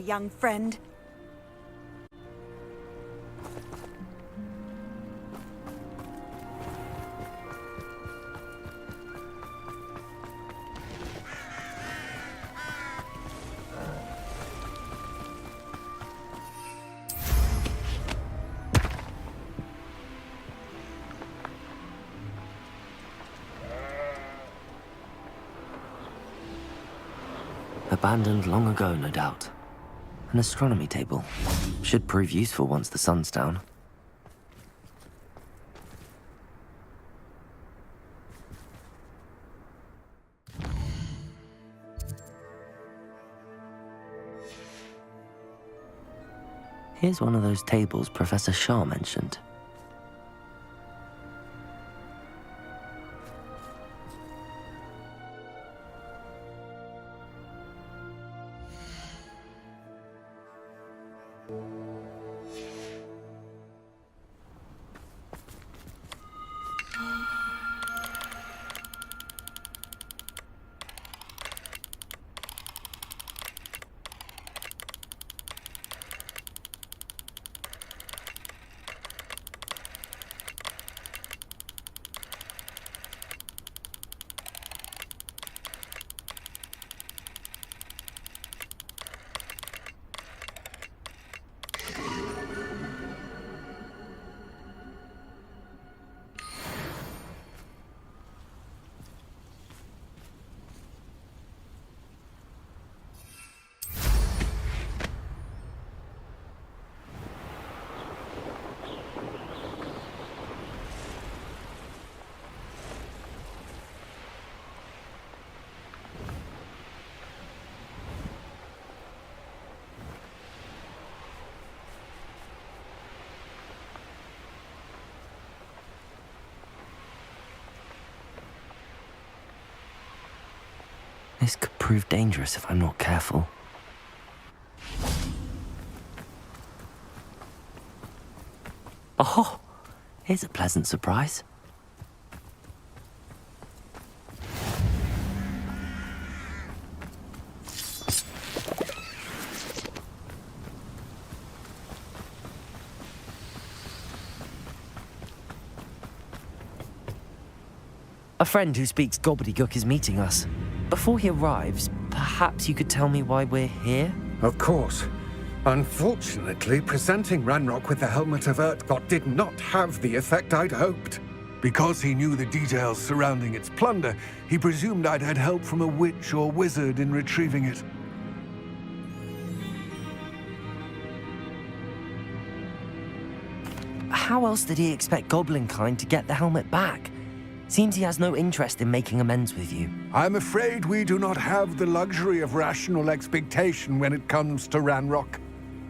young friend. Abandoned long ago, no doubt. An astronomy table. Should prove useful once the sun's down. Here's one of those tables Professor Shah mentioned. This could prove dangerous if I'm not careful. Oh, here's a pleasant surprise. A friend who speaks gobbledygook is meeting us. Before he arrives, perhaps you could tell me why we're here? Of course. Unfortunately, presenting Ranrock with the Helmet of Urtkot did not have the effect I'd hoped. Because he knew the details surrounding its plunder, he presumed I'd had help from a witch or wizard in retrieving it. How else did he expect Goblinkind to get the helmet back? Seems he has no interest in making amends with you. I'm afraid we do not have the luxury of rational expectation when it comes to Ranrock.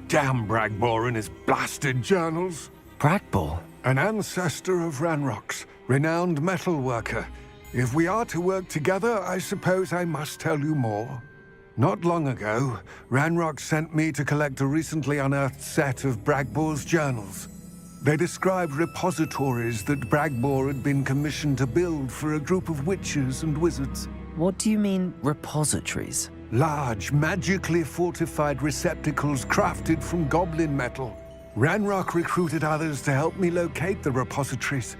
Damn Bragbor and his blasted journals. Bragbor? An ancestor of Ranrock's, renowned metal worker. If we are to work together, I suppose I must tell you more. Not long ago, Ranrock sent me to collect a recently unearthed set of Bragbor's journals. They described repositories that Bragbor had been commissioned to build for a group of witches and wizards. What do you mean, repositories? Large, magically fortified receptacles crafted from goblin metal. Ranrock recruited others to help me locate the repositories.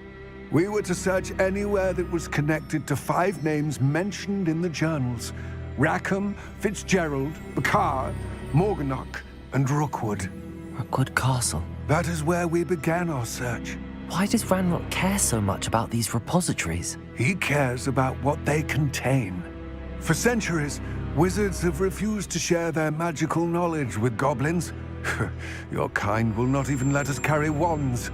We were to search anywhere that was connected to 5 names mentioned in the journals: Rackham, Fitzgerald, Bakar, Morganach, and Rookwood. Rookwood Castle. That is where we began our search. Why does Ranrock care so much about these repositories? He cares about what they contain. For centuries, wizards have refused to share their magical knowledge with goblins. Your kind will not even let us carry wands.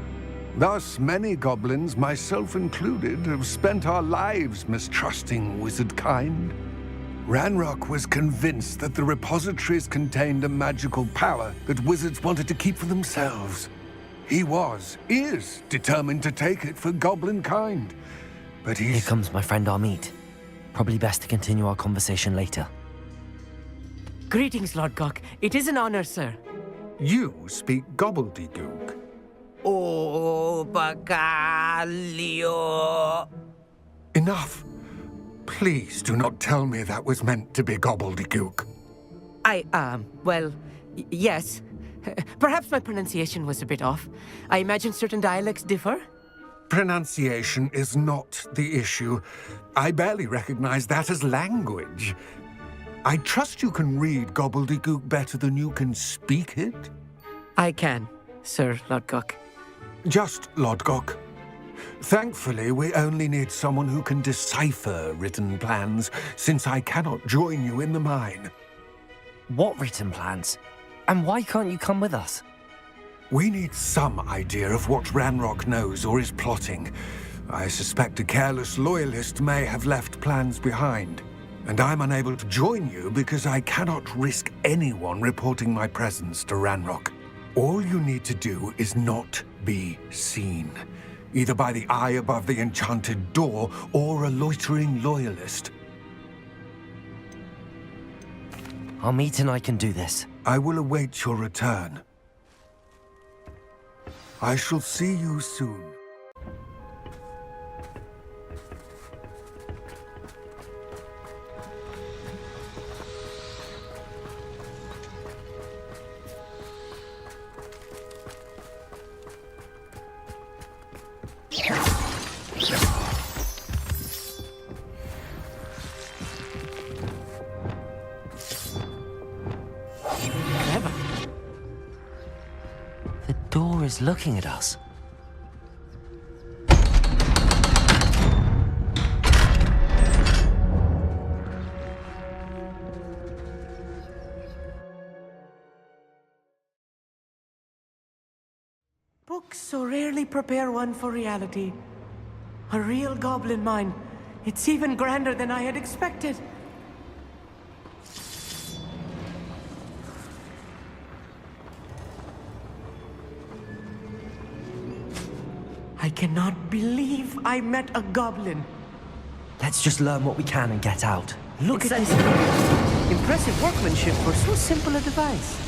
Thus, many goblins, myself included, have spent our lives mistrusting wizard kind. Ranrock was convinced that the repositories contained a magical power that wizards wanted to keep for themselves. He is determined to take it for goblin kind. But Here comes my friend Amit. Probably best to continue our conversation later. Greetings, Lord Gok. It is an honor, sir. You speak gobbledygook. Oh, Bagalio. Enough. Please do not tell me that was meant to be gobbledygook. Well, Yes. Perhaps my pronunciation was a bit off. I imagine certain dialects differ? Pronunciation is not the issue. I barely recognize that as language. I trust you can read gobbledygook better than you can speak it? I can, Sir Lodgok. Just Lodgok. Thankfully, we only need someone who can decipher written plans, since I cannot join you in the mine. What written plans? And why can't you come with us? We need some idea of what Ranrock knows or is plotting. I suspect a careless loyalist may have left plans behind. And I'm unable to join you because I cannot risk anyone reporting my presence to Ranrock. All you need to do is not be seen, either by the eye above the enchanted door or a loitering loyalist. Amit and I can do this. I will await your return. I shall see you soon. Clever. The door is looking at us. Books so rarely prepare one for reality. A real goblin mine. It's even grander than I had expected. I cannot believe I met a goblin. Let's just learn what we can and get out. Look at this. Impressive workmanship for so simple a device.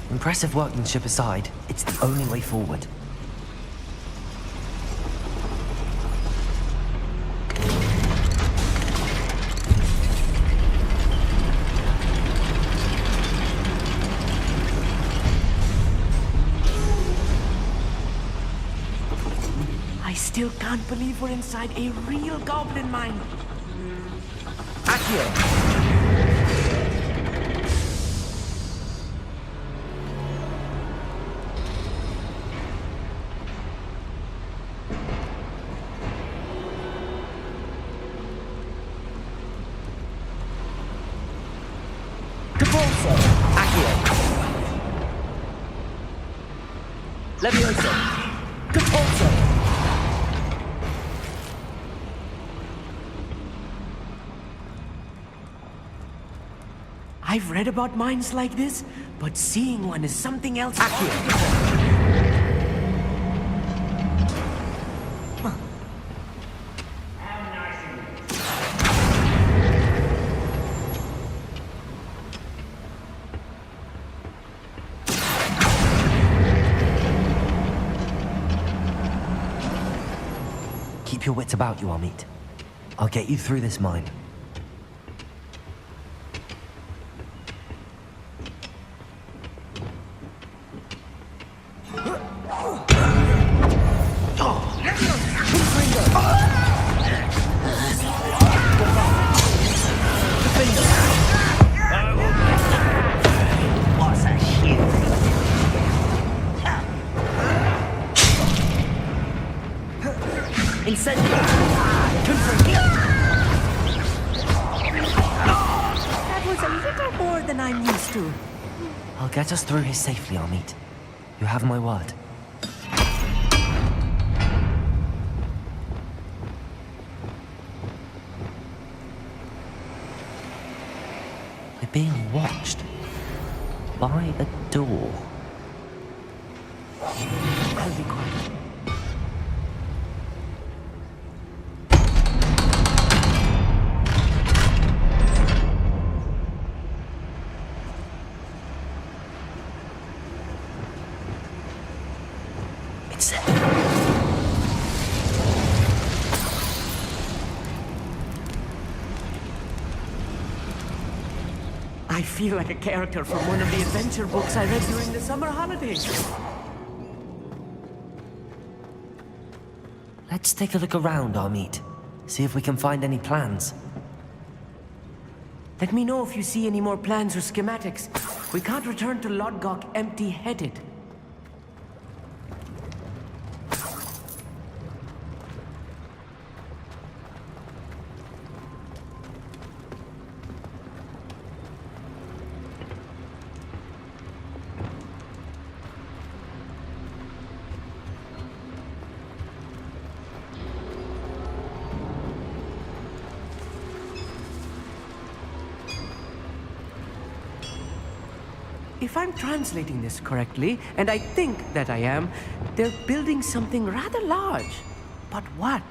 Impressive workmanship aside, it's the only way forward. I still can't believe we're inside a real goblin mine. Accio! Capolso! Accio! Levioso! Capolso! I've read about mines like this, but seeing one is something else. Keep your wits about you, Amit. I'll get you through this mine. That was a little more than I'm used to. I'll get us through here safely, Amit. You have my word. We're being watched by a door. I'll be quiet. It's there. I I feel like a character from one of the adventure books I read during the summer holidays. Let's take a look around, Amit. See if we can find any plans. Let me know if you see any more plans or schematics. We can't return to Lodgok empty-headed. If I'm translating this correctly, and I think that I am, they're building something rather large. But what?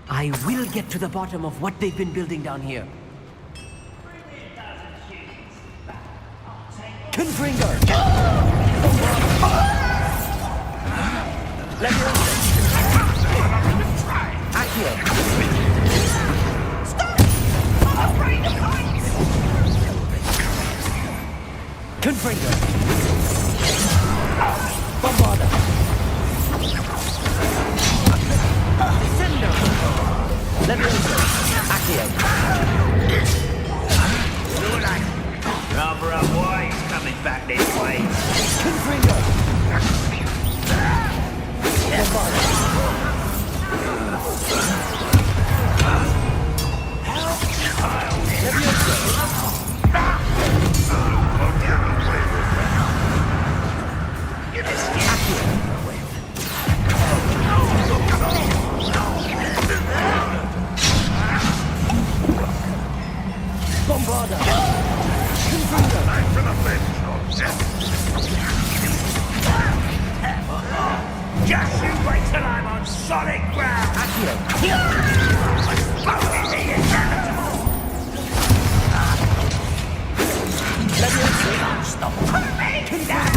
I will get to the bottom of what they've been building down here. Confringo! Let me Accio! Stop! I'm afraid of heights! Confringo! Bombarda! Descendo! Leviosa! Accio! Rather unwise coming back this way. Confringo! Bombarda! Leviosa! Bombarda! Confringo! Just you wait till I'm on solid ground! Accio! Leviosa! Stop me down!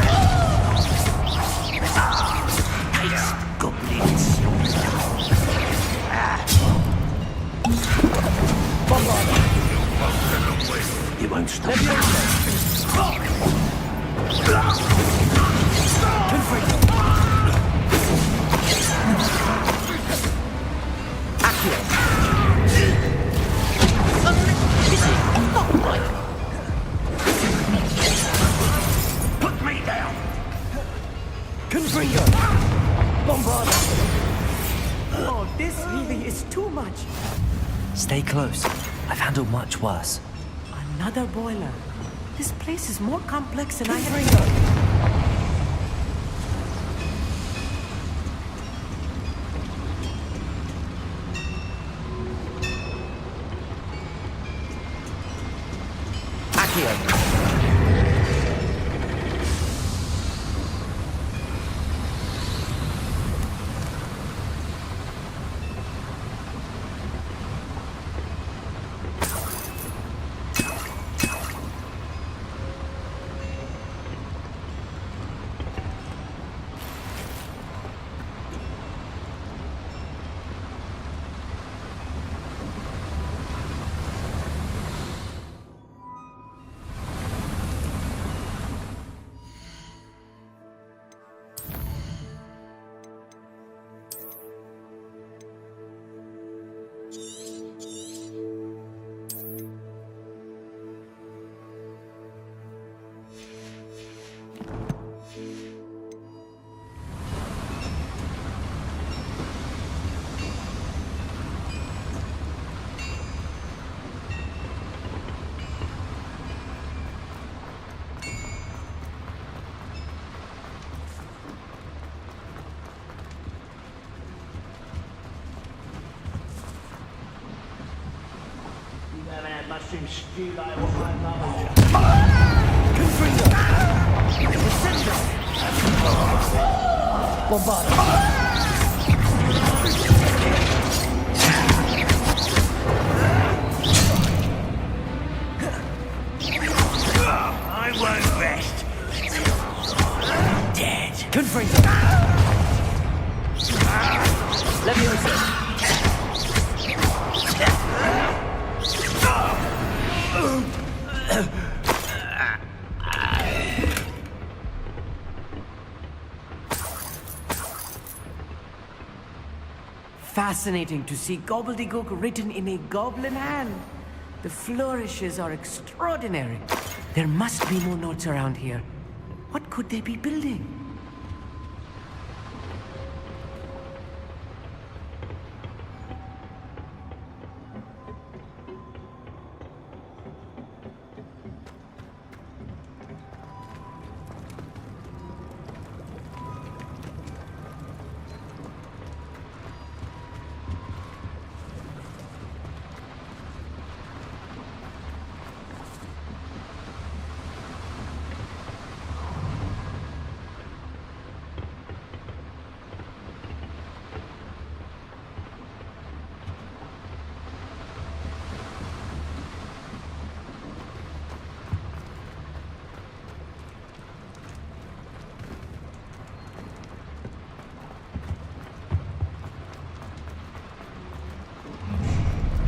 Taste goblins! Bombarda! You won't stop. Leviosa! Confringo! Accio! This is not right. Put me down! Confringo! Bombarda! Oh, this really is too much. Stay close. I've handled much worse. Another boiler. This place is more complex than I had. Accio! Mushroom stew like what my mother. Confringo! Descendo! Bombarda! I won't rest. Dead. Confringo! Leviosa! fascinating to see gobbledygook written in a goblin hand. The flourishes are extraordinary. There must be more notes around here. What could they be building?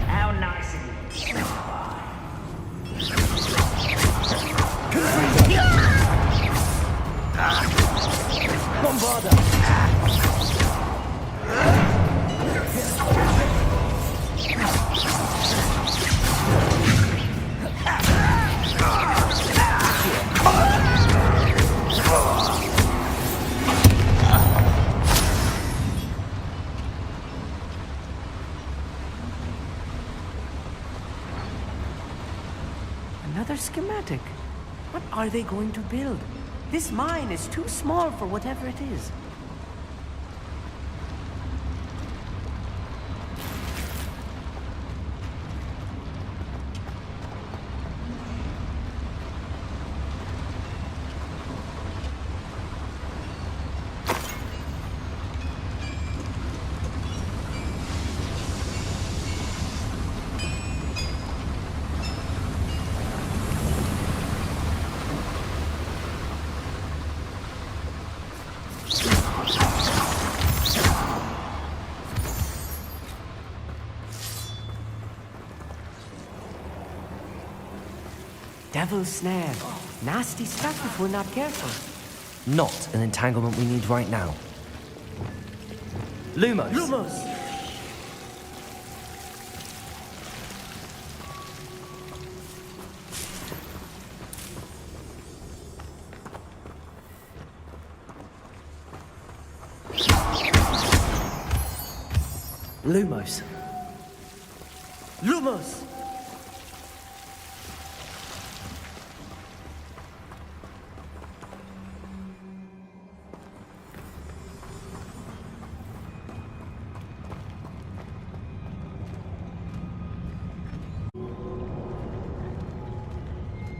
How nice of you. Another schematic. What are they going to build? This mine is too small for whatever it is. Devil's snare. Nasty stuff if we're not careful. Not an entanglement we need right now. Lumos! Lumos! Lumos! Lumos!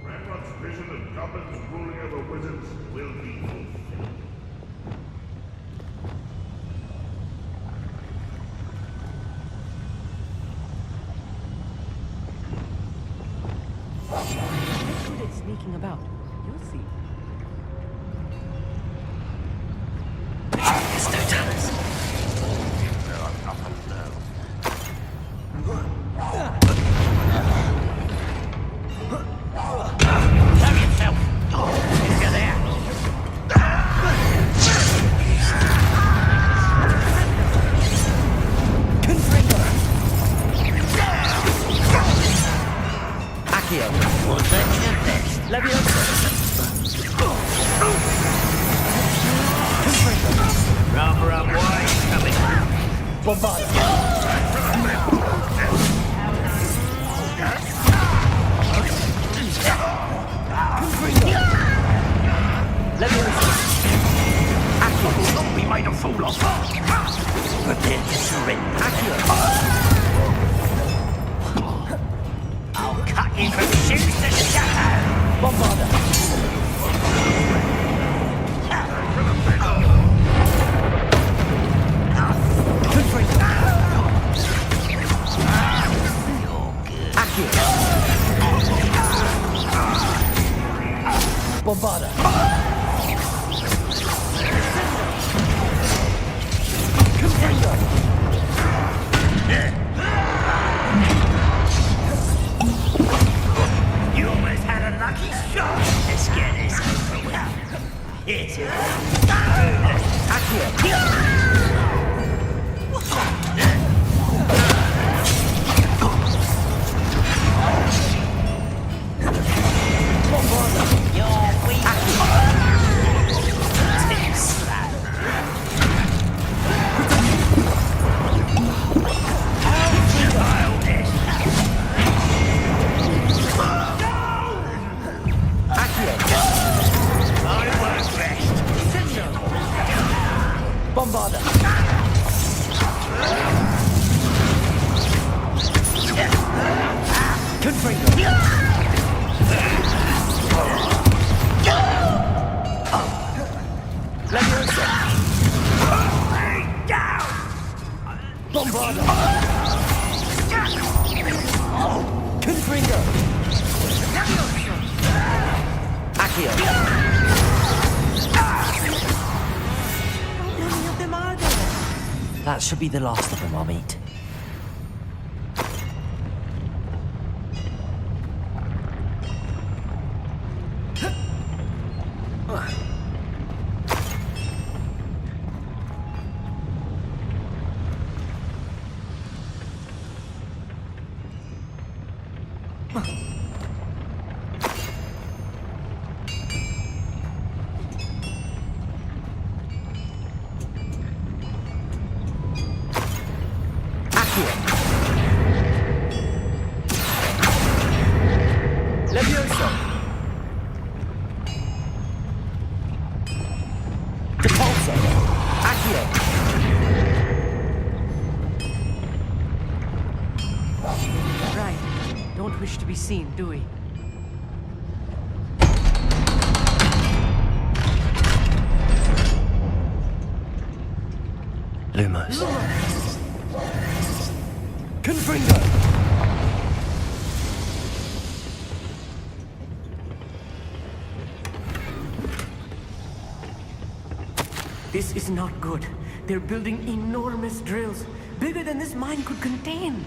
Ramrod's vision of goblins ruling over wizards will be fulfilled. Look who they're sneaking about. You'll see. Rubber up wide coming. Don't be made a fool of. Prepare to surrender. I'll cut you from shoes to shadow. You almost had a lucky shot. Let's get this over with. Hit it. Bombarder! Confringo! Leviosa! Bombarder! Confringo! Accio! How many of them are there? That should be the last of them, Amit. Leviosa! Depulso! Accio! Right. Don't wish to be seen, do we? Lumos. Confringo! This is not good. They're building enormous drills, bigger than this mine could contain.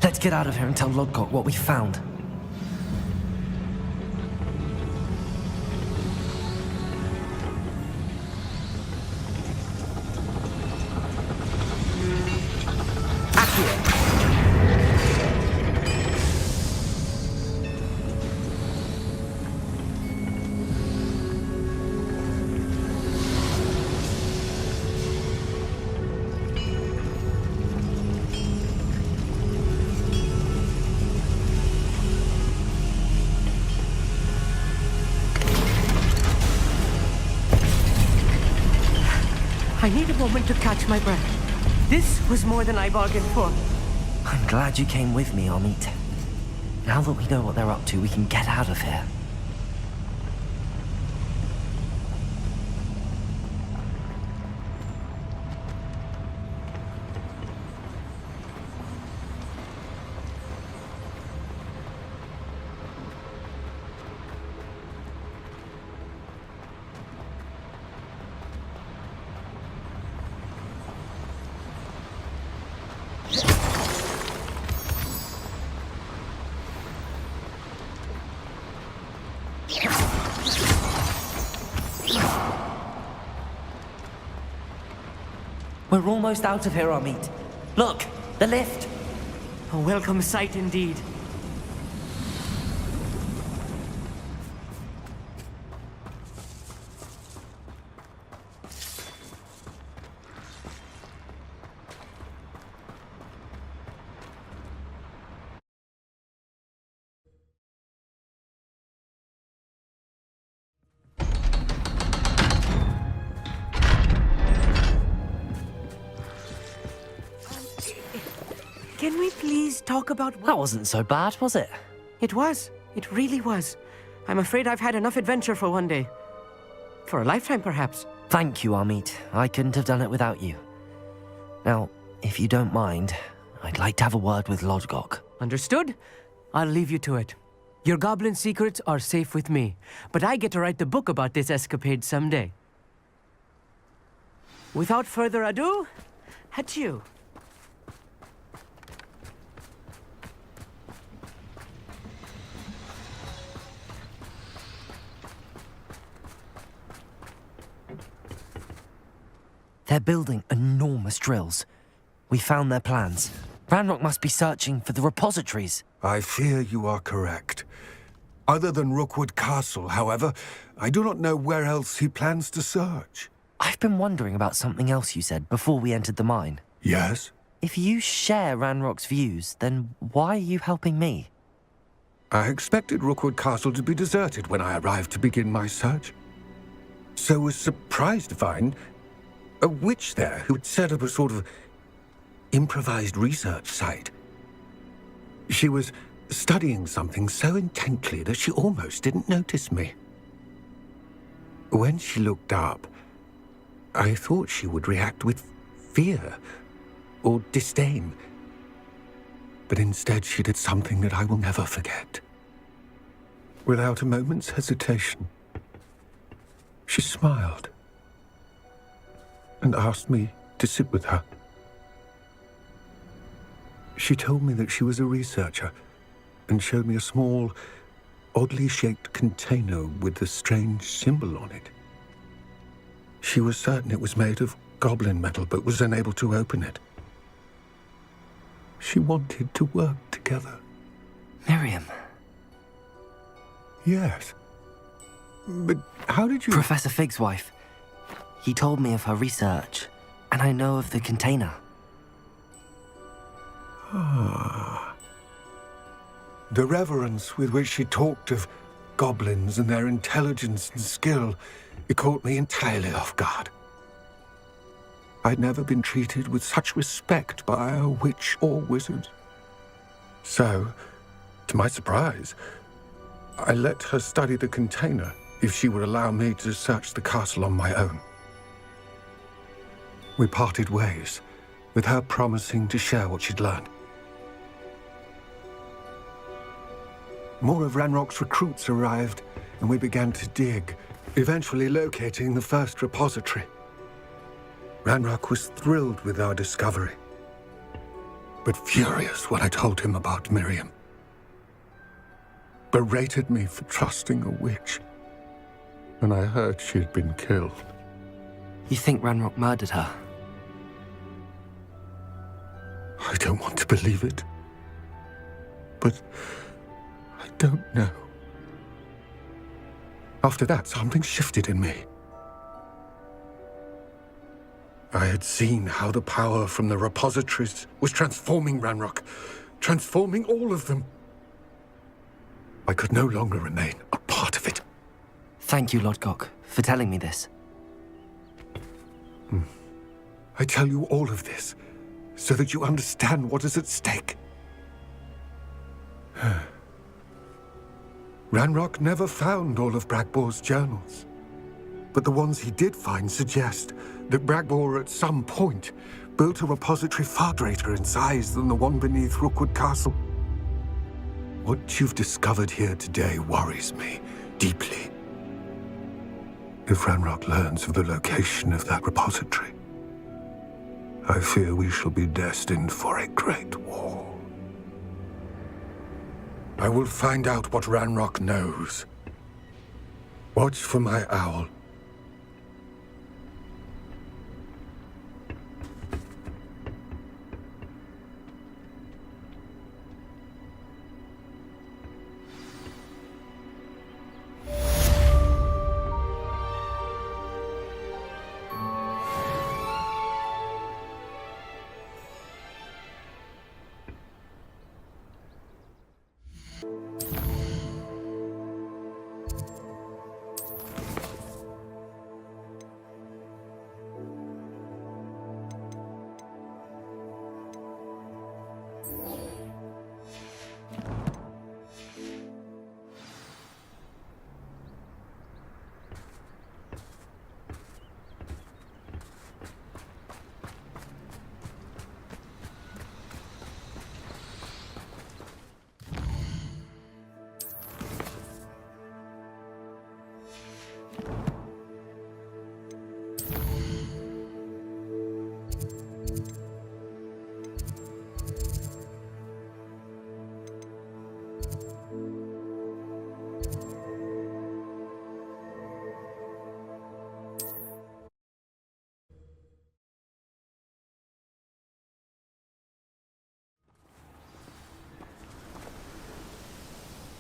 Let's get out of here and tell Lodgok what we found. I need a moment to catch my breath. This was more than I bargained for. I'm glad you came with me, Amit. Now that we know what they're up to, we can get out of here. We're almost out of here, Amit. Look, the lift. A welcome sight indeed. Can we please talk about what... That wasn't so bad, was it? It was. It really was. I'm afraid I've had enough adventure for one day. For a lifetime, perhaps. Thank you, Amit. I couldn't have done it without you. Now, if you don't mind, I'd like to have a word with Lodgok. Understood? I'll leave you to it. Your goblin secrets are safe with me, but I get to write the book about this escapade someday. Without further ado, adieu. They're building enormous drills. We found their plans. Ranrock must be searching for the repositories. I fear you are correct. Other than Rookwood Castle, however, I do not know where else he plans to search. I've been wondering about something else you said before we entered the mine. Yes? If you share Ranrock's views, then why are you helping me? I expected Rookwood Castle to be deserted when I arrived to begin my search. So was surprised to find a witch there who'd set up a sort of improvised research site. She was studying something so intently that she almost didn't notice me. When she looked up, I thought she would react with fear or disdain. But instead she did something that I will never forget. Without a moment's hesitation, she smiled and asked me to sit with her. She told me that she was a researcher and showed me a small, oddly shaped container with a strange symbol on it. She was certain it was made of goblin metal, but was unable to open it. She wanted to work together. Miriam. Yes. But how did you... Professor Fig's wife. He told me of her research, and I know of the container. Ah. The reverence with which she talked of goblins and their intelligence and skill, it caught me entirely off guard. I'd never been treated with such respect by a witch or wizard. So, to my surprise, I let her study the container if she would allow me to search the castle on my own. We parted ways, with her promising to share what she'd learned. More of Ranrock's recruits arrived, and we began to dig, eventually locating the first repository. Ranrock was thrilled with our discovery, but furious when I told him about Miriam. Berated me for trusting a witch, and I heard she had been killed. You think Ranrock murdered her? I don't want to believe it, but I don't know. After that, something shifted in me. I had seen how the power from the repositories was transforming Ranrock, transforming all of them. I could no longer remain a part of it. Thank you, Lodgok, for telling me this. I tell you all of this so that you understand what is at stake. Ranrock never found all of Bragbor's journals, but the ones he did find suggest that Bragbor at some point built a repository far greater in size than the one beneath Rookwood Castle. What you've discovered here today worries me deeply. If Ranrock learns of the location of that repository, I fear we shall be destined for a great war. I will find out what Ranrock knows. Watch for my owl.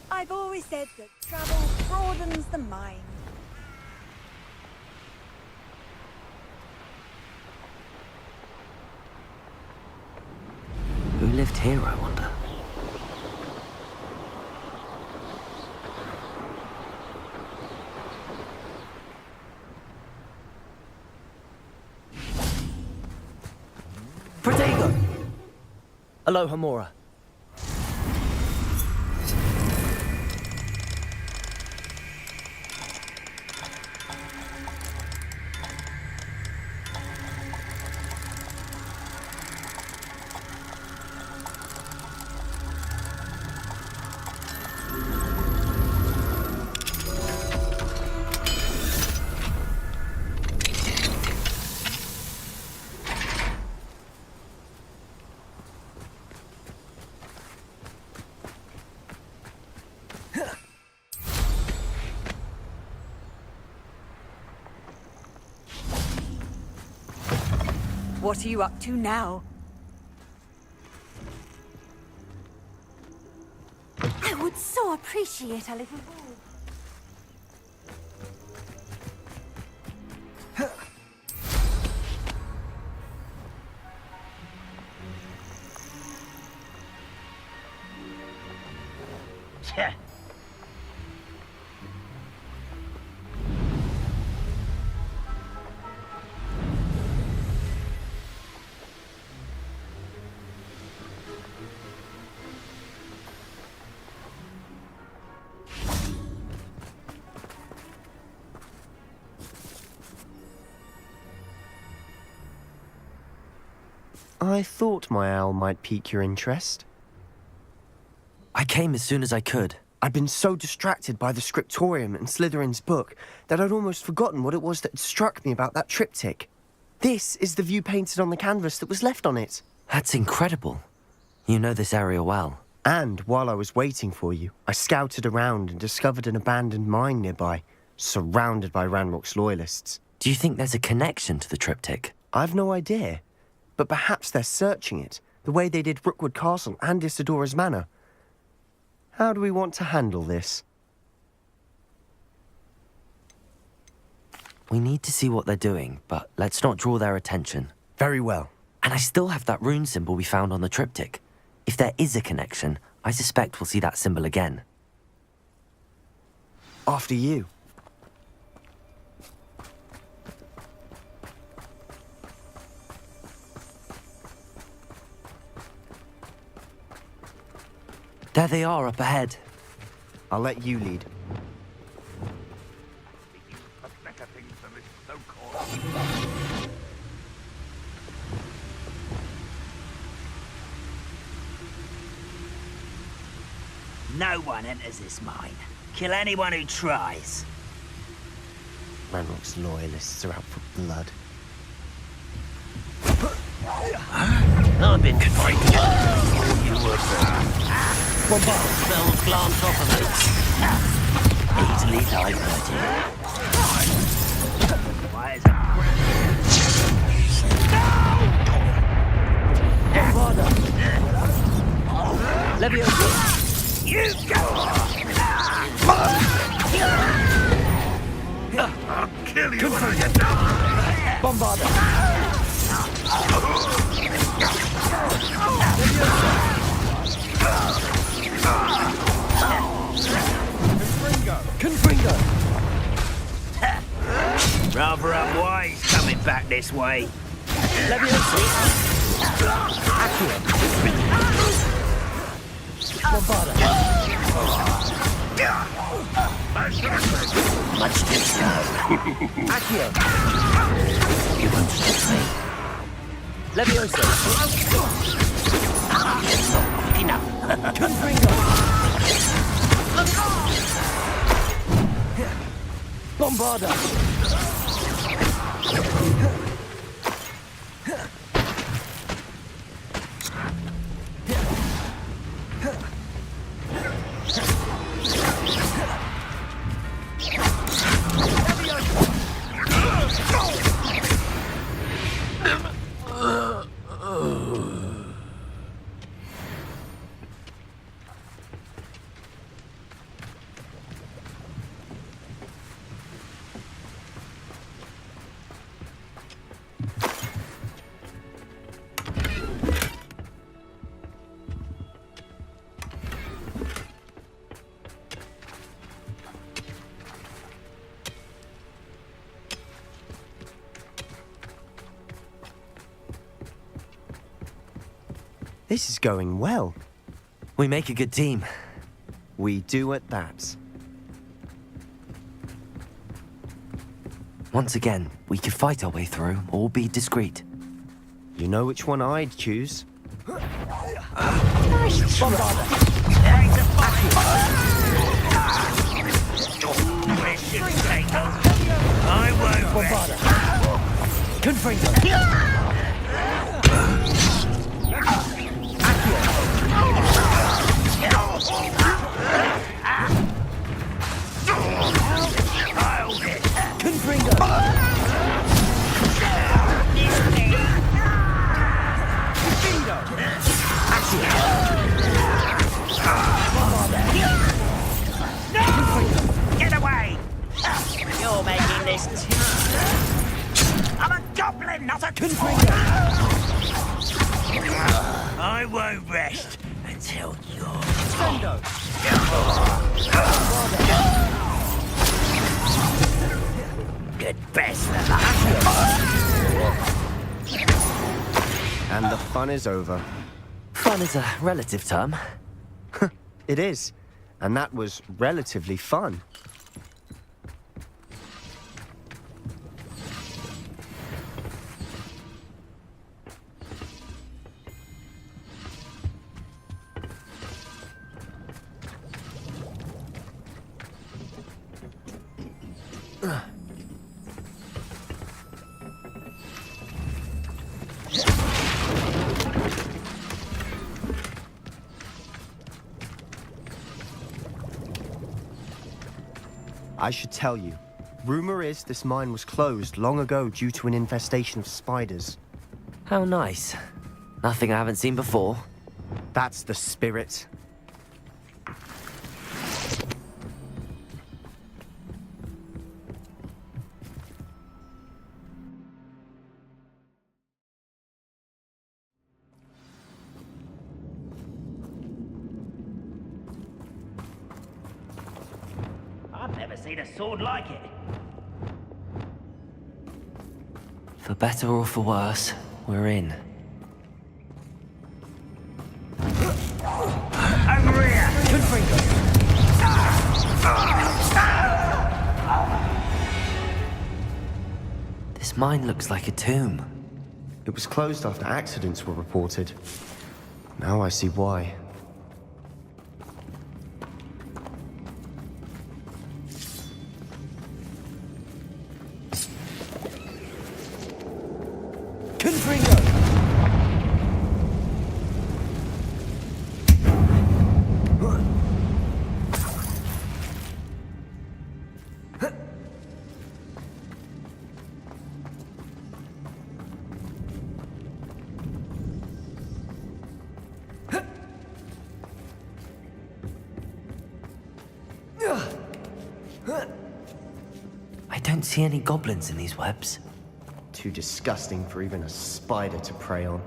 I've always said that travel broadens the mind. Who lived here, I wonder? Protego! Aloha Mora. What are you up to now? I would so appreciate a little more. Heh. I thought my owl might pique your interest. I came as soon as I could. I'd been so distracted by the scriptorium and Slytherin's book that I'd almost forgotten what it was that struck me about that triptych. This is the view painted on the canvas that was left on it. That's incredible. You know this area well. And while I was waiting for you, I scouted around and discovered an abandoned mine nearby, surrounded by Ranrock's loyalists. Do you think there's a connection to the triptych? I've no idea, but perhaps they're searching it, the way they did Rookwood Castle and Isidora's Manor. How do we want to handle this? We need to see what they're doing, but let's not draw their attention. Very well. And I still have that rune symbol we found on the triptych. If there is a connection, I suspect we'll see that symbol again. After you. There they are up ahead. I'll let you lead. Better things than this so-called. No one enters this mine. Kill anyone who tries. Ranrock's loyalists are out for blood. I've been fighting it. You were Spells glance off of it. Easily diverted. Why is it? Leviosa! You go! I'll kill you when I get down! Bombarda! Confringo! Rather unwise coming back this way. Leviosa! Accio! Bombarda! Much too slow. Accio! You won't stop me. Leviosa! Not quick enough. Confringo! Bombarda! This is going well. We make a good team. We do at that. Once again, we could fight our way through or be discreet. You know which one I'd choose. I won't rest. Confringo! I'll get Confringo! Get away! You're making this tough. I'm a goblin, not a Confringo! I won't rest until you're... Good best of luck. And the fun is over. Fun is a relative term. It is. And that was relatively fun. I should tell you. Rumor is this mine was closed long ago due to an infestation of spiders. How nice. Nothing I haven't seen before. That's the spirit. I've never seen a sword like it. For better or for worse, we're in. Over here! This mine looks like a tomb. It was closed after accidents were reported. Now I see why. I don't see any goblins in these webs. Too disgusting for even a spider to prey on.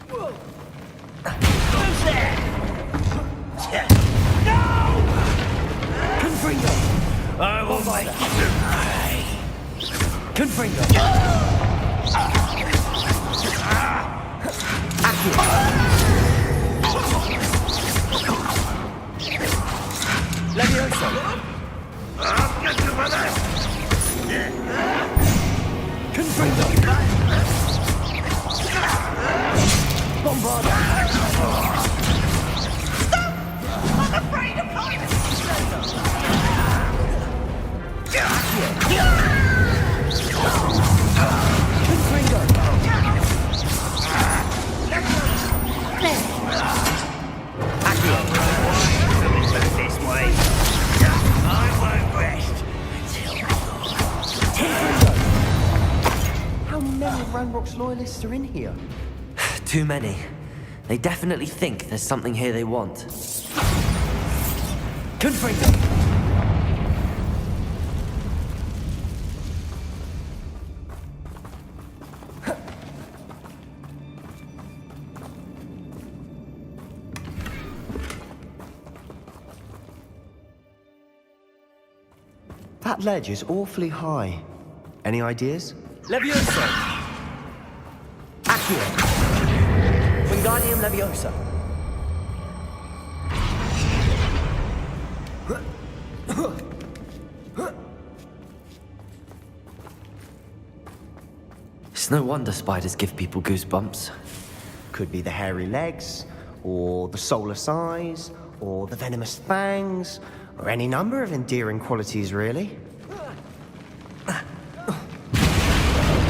Who's there? Confringo! I will make you pay. Confringo! Levioso! I'll get you for that! Confringo! Bombarda! I'm afraid of heights! Confringo! Coming back this way. I won't rest until How many Ranrock's loyalists are in here? Too many. They definitely think there's something here they want. Confringo! That ledge is awfully high. Any ideas? Levioso! Accio! Wingardium Leviosa. It's no wonder spiders give people goosebumps. Could be the hairy legs, or the soulless eyes, or the venomous fangs, or any number of endearing qualities, really.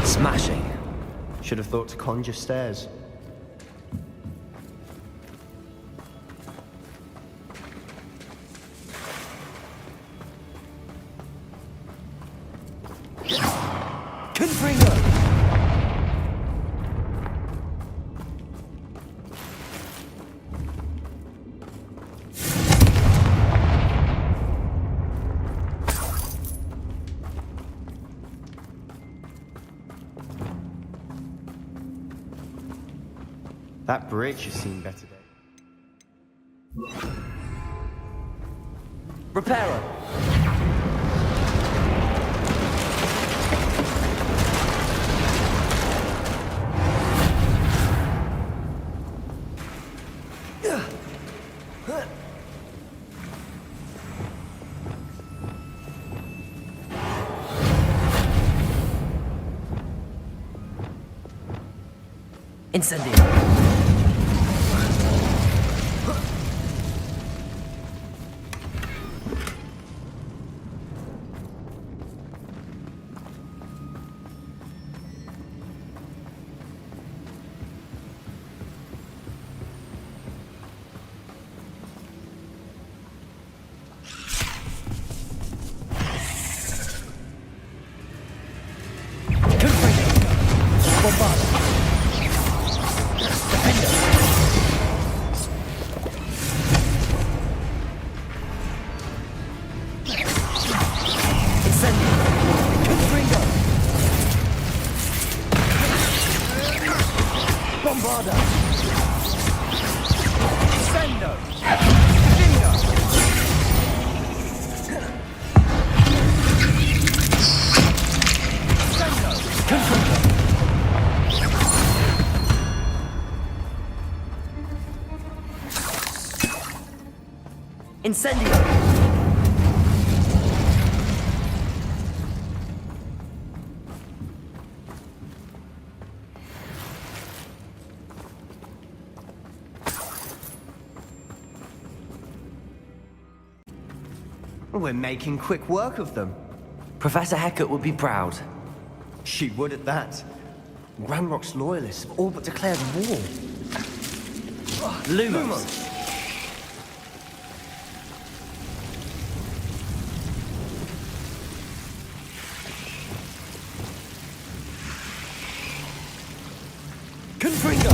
Smashing. Should have thought to conjure stairs. Confringo! That bridge has seen better days. Reparo. Incendio. Incendio! We're making quick work of them. Professor Hecat would be proud. She would at that. Granrock's loyalists have all but declared war. Lumos. Confringo!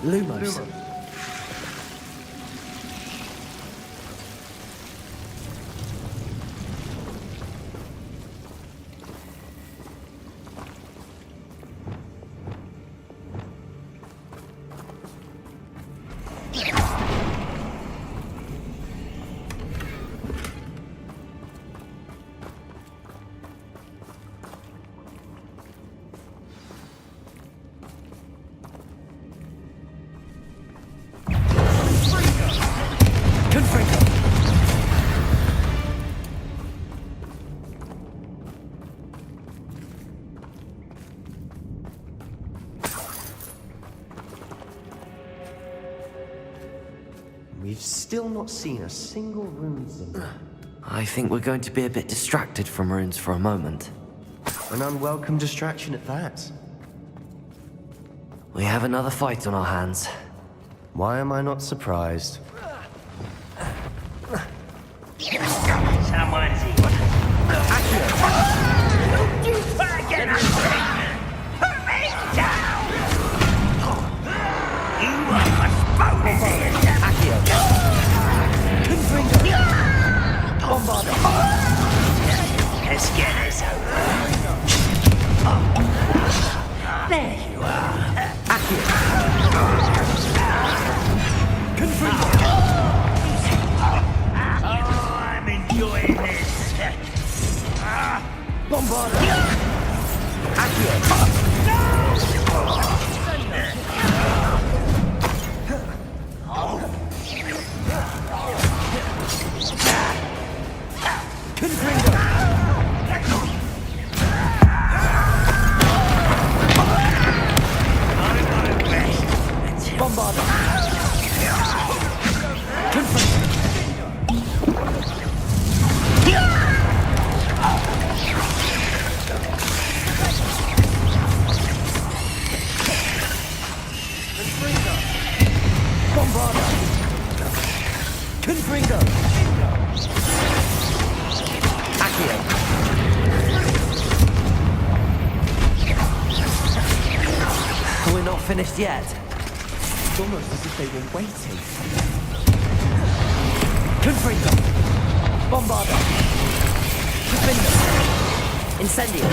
Lumos. We've still not seen a single rune symbol. I think we're going to be a bit distracted from runes for a moment. An unwelcome distraction at that. We have another fight on our hands. Why am I not surprised? Someone's evil. Don't you forget us! Put me down! You are supposed to be Let's get us over. There you are. Oh, I'm enjoying this. We're not finished yet. It's almost as if they were waiting. Confringo. Bombarda. Confringo. Incendio.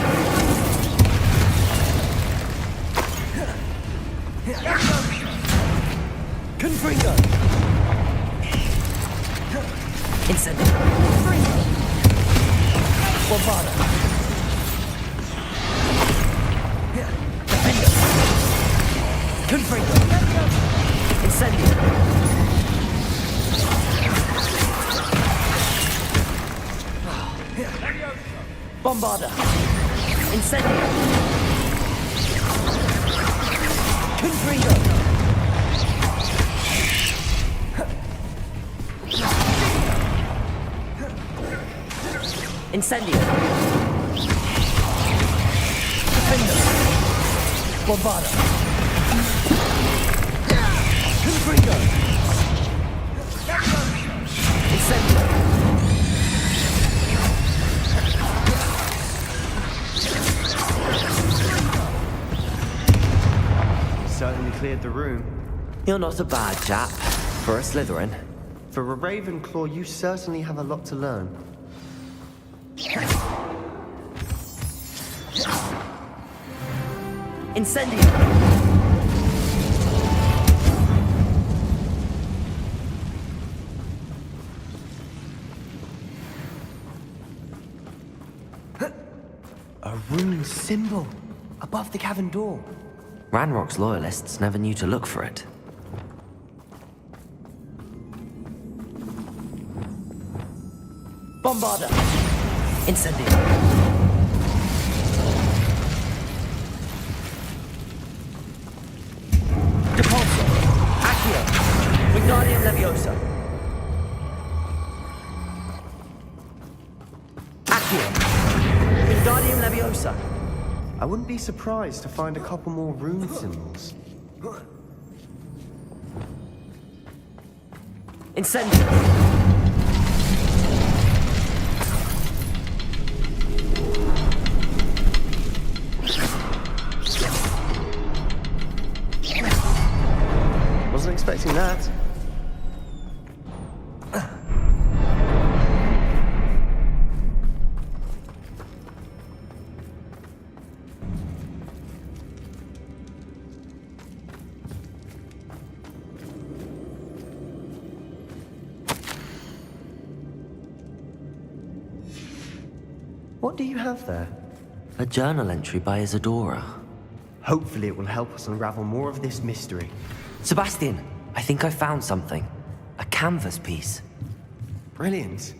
Confringo. Incendio. Bombarda. Defendo. Confringo. Incendio. Bombarda. Incendio. Confringo. Incendio. Defendo. Bombarda. Confringo. Incendio. Certainly cleared the room. You're not a bad chap for a Slytherin. For a Ravenclaw, you certainly have a lot to learn. Incendio. A rune symbol above the cavern door. Ranrock's loyalists never knew to look for it. Bombarda. Incendio. Depulso. Accio. Wingardium Leviosa. Accio. Wingardium Leviosa. I wouldn't be surprised to find a couple more rune symbols. Incendio. Wasn't expecting that. What do you have there? A journal entry by Isadora. Hopefully it will help us unravel more of this mystery. Sebastian, I think I found something. A canvas piece. Brilliant.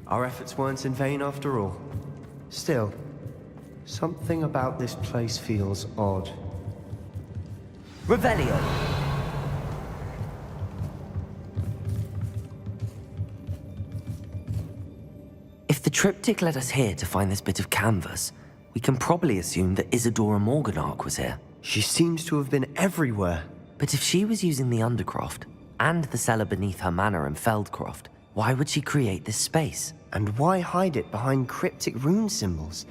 Our efforts weren't in vain after all. Still, something about this place feels odd. Revelio! If the triptych led us here to find this bit of canvas, we can probably assume that Isadora Morganark was here. She seems to have been everywhere. But if she was using the Undercroft, and the cellar beneath her manor in Feldcroft, why would she create this space? And why hide it behind cryptic rune symbols?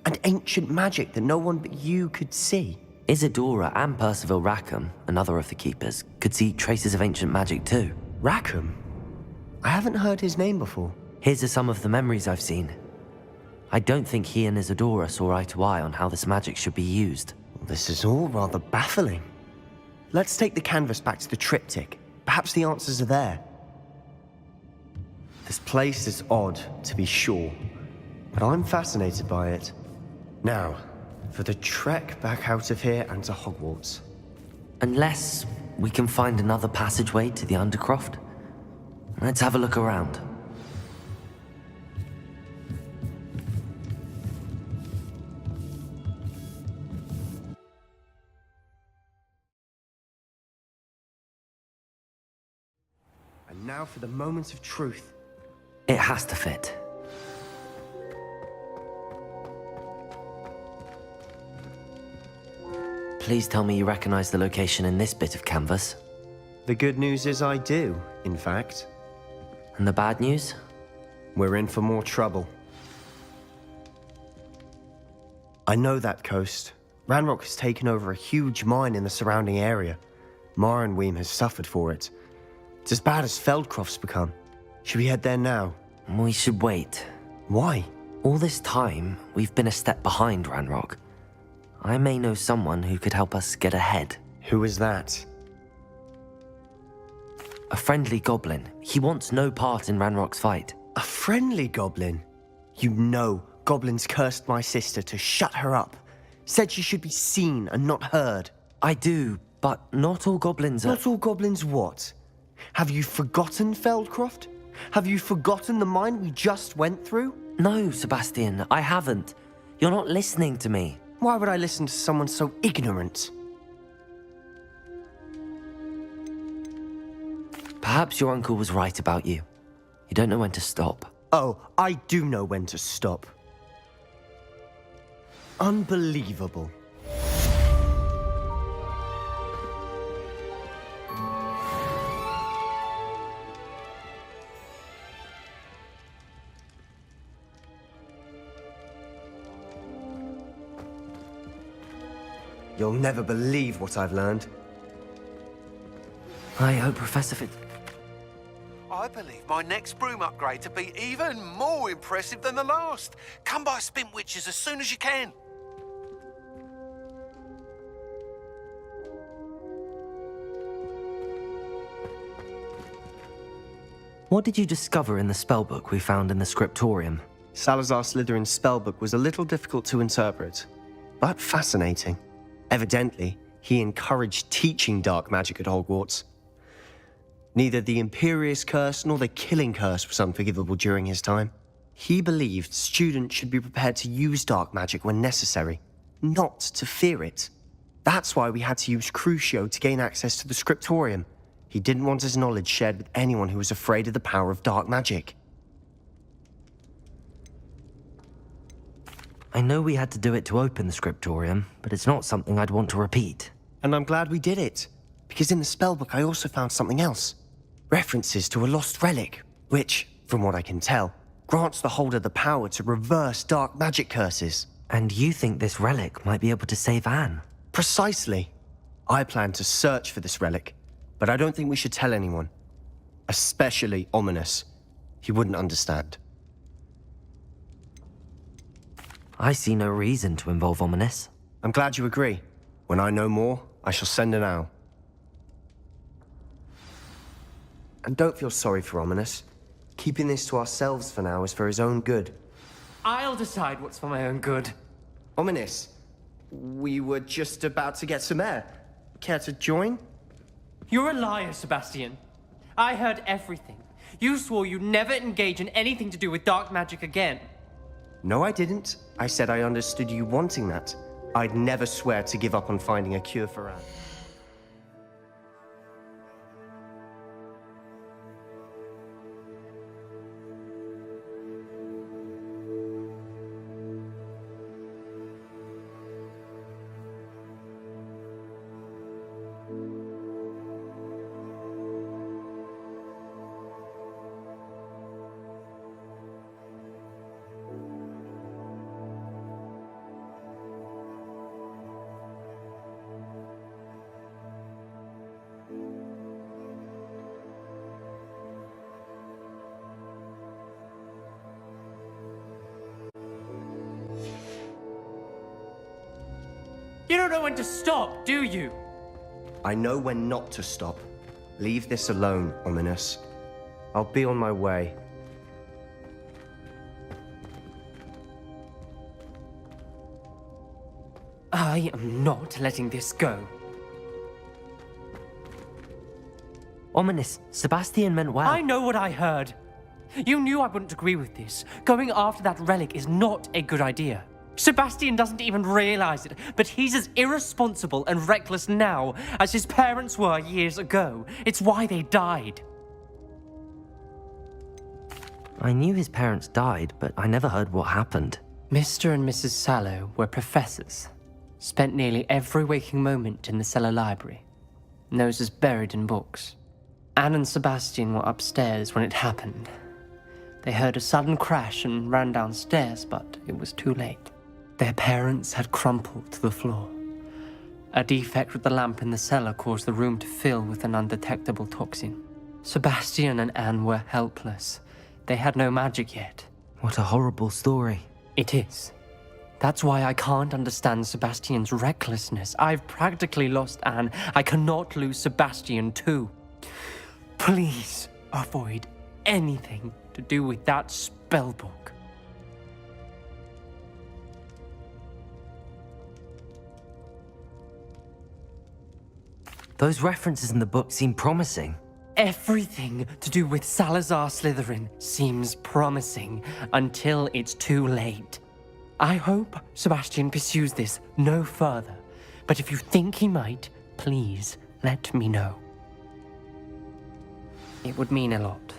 And ancient magic that no one but you could see? Isadora and Percival Rackham, another of the Keepers, could see traces of ancient magic too. Rackham? I haven't heard his name before. Here's are some of the memories I've seen. I don't think he and Isadora saw eye to eye on how this magic should be used. This is all rather baffling. Let's take the canvas back to the triptych. Perhaps the answers are there. This place is odd, to be sure, but I'm fascinated by it. Now, for the trek back out of here and to Hogwarts. Unless we can find another passageway to the Undercroft. Let's have a look around. And now for the moment of truth. It has to fit. Please tell me you recognize the location in this bit of canvas. The good news is I do, in fact. And the bad news? We're in for more trouble. I know that coast. Ranrock has taken over a huge mine in the surrounding area. Marrenweem has suffered for it. It's as bad as Feldcroft's become. Should we head there now? We should wait. Why? All this time, we've been a step behind Ranrock. I may know someone who could help us get ahead. Who is that? A friendly goblin. He wants no part in Ranrock's fight. A friendly goblin? You know, goblins cursed my sister to shut her up. Said she should be seen and not heard. I do, but not all goblins are... Not all goblins what? Have you forgotten Feldcroft? Have you forgotten the mine we just went through? No, Sebastian, I haven't. You're not listening to me. Why would I listen to someone so ignorant? Perhaps your uncle was right about you. You don't know when to stop. Oh, I do know when to stop. Unbelievable. You'll never believe what I've learned. I hope Professor Fitz... I believe my next broom upgrade to be even more impressive than the last. Come by Spintwitches as soon as you can. What did you discover in the spellbook we found in the scriptorium? Salazar Slytherin's spellbook was a little difficult to interpret, but fascinating. Evidently, he encouraged teaching dark magic at Hogwarts. Neither the Imperious Curse nor the Killing Curse was unforgivable during his time. He believed students should be prepared to use dark magic when necessary, not to fear it. That's why we had to use Crucio to gain access to the scriptorium. He didn't want his knowledge shared with anyone who was afraid of the power of dark magic. I know we had to do it to open the scriptorium, but it's not something I'd want to repeat. And I'm glad we did it, because in the spellbook I also found something else. References to a lost relic, which, from what I can tell, grants the holder the power to reverse dark magic curses. And you think this relic might be able to save Anne? Precisely. I plan to search for this relic, But I don't think we should tell anyone. Especially Ominous. He wouldn't understand. I see no reason to involve Ominous. I'm glad you agree. When I know more, I shall send an owl. And don't feel sorry for Ominous. Keeping this to ourselves for now is for his own good. I'll decide what's for my own good. Ominous, we were just about to get some air. Care to join? You're a liar, Sebastian. I heard everything. You swore you'd never engage in anything to do with dark magic again. No, I didn't. I said I understood you wanting that. I'd never swear to give up on finding a cure for Anne. You don't know when to stop, do you? I know when not to stop. Leave this alone, Ominous. I'll be on my way. I am not letting this go. Ominous, Sebastian meant well. I know what I heard. You knew I wouldn't agree with this. Going after that relic is not a good idea. Sebastian doesn't even realize it, but he's as irresponsible and reckless now as his parents were years ago. It's why they died. I knew his parents died, but I never heard what happened. Mr. and Mrs. Sallow were professors. Spent nearly every waking moment in the cellar library. Noses buried in books. Anne and Sebastian were upstairs when it happened. They heard a sudden crash and ran downstairs, but it was too late. Their parents had crumpled to the floor. A defect with the lamp in the cellar caused the room to fill with an undetectable toxin. Sebastian and Anne were helpless. They had no magic yet. What a horrible story. It is. That's why I can't understand Sebastian's recklessness. I've practically lost Anne. I cannot lose Sebastian too. Please avoid anything to do with that spellbook. Those references in the book seem promising. Everything to do with Salazar Slytherin seems promising until it's too late. I hope Sebastian pursues this no further, but if you think he might, please let me know. It would mean a lot.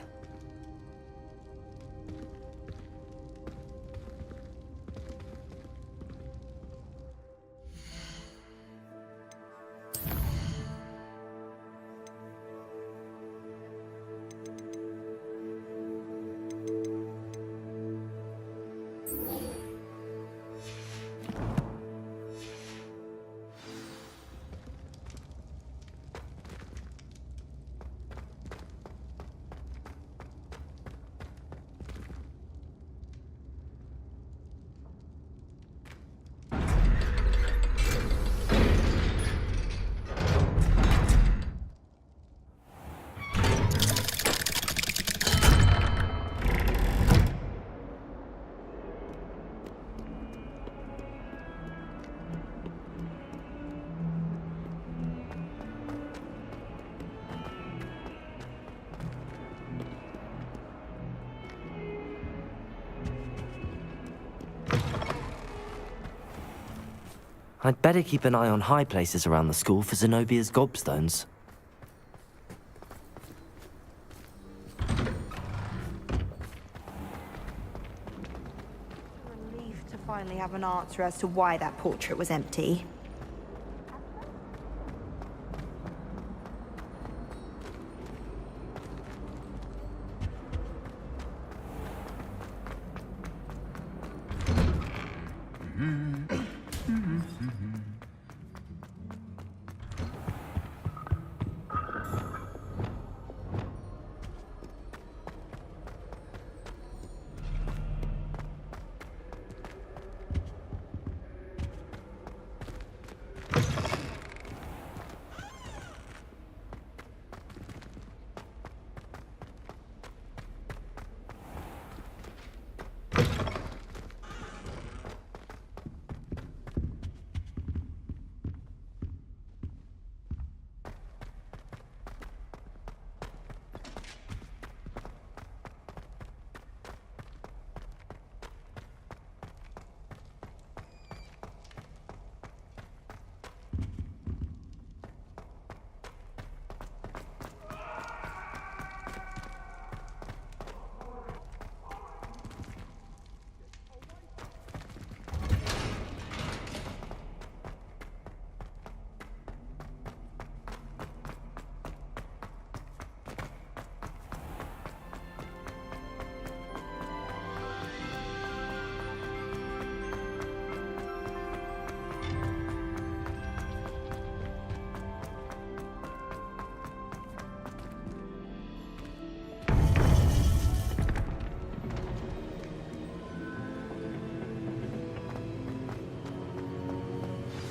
I'd better keep an eye on high places around the school for Zenobia's gobstones. Relieved to finally have an answer as to why that portrait was empty.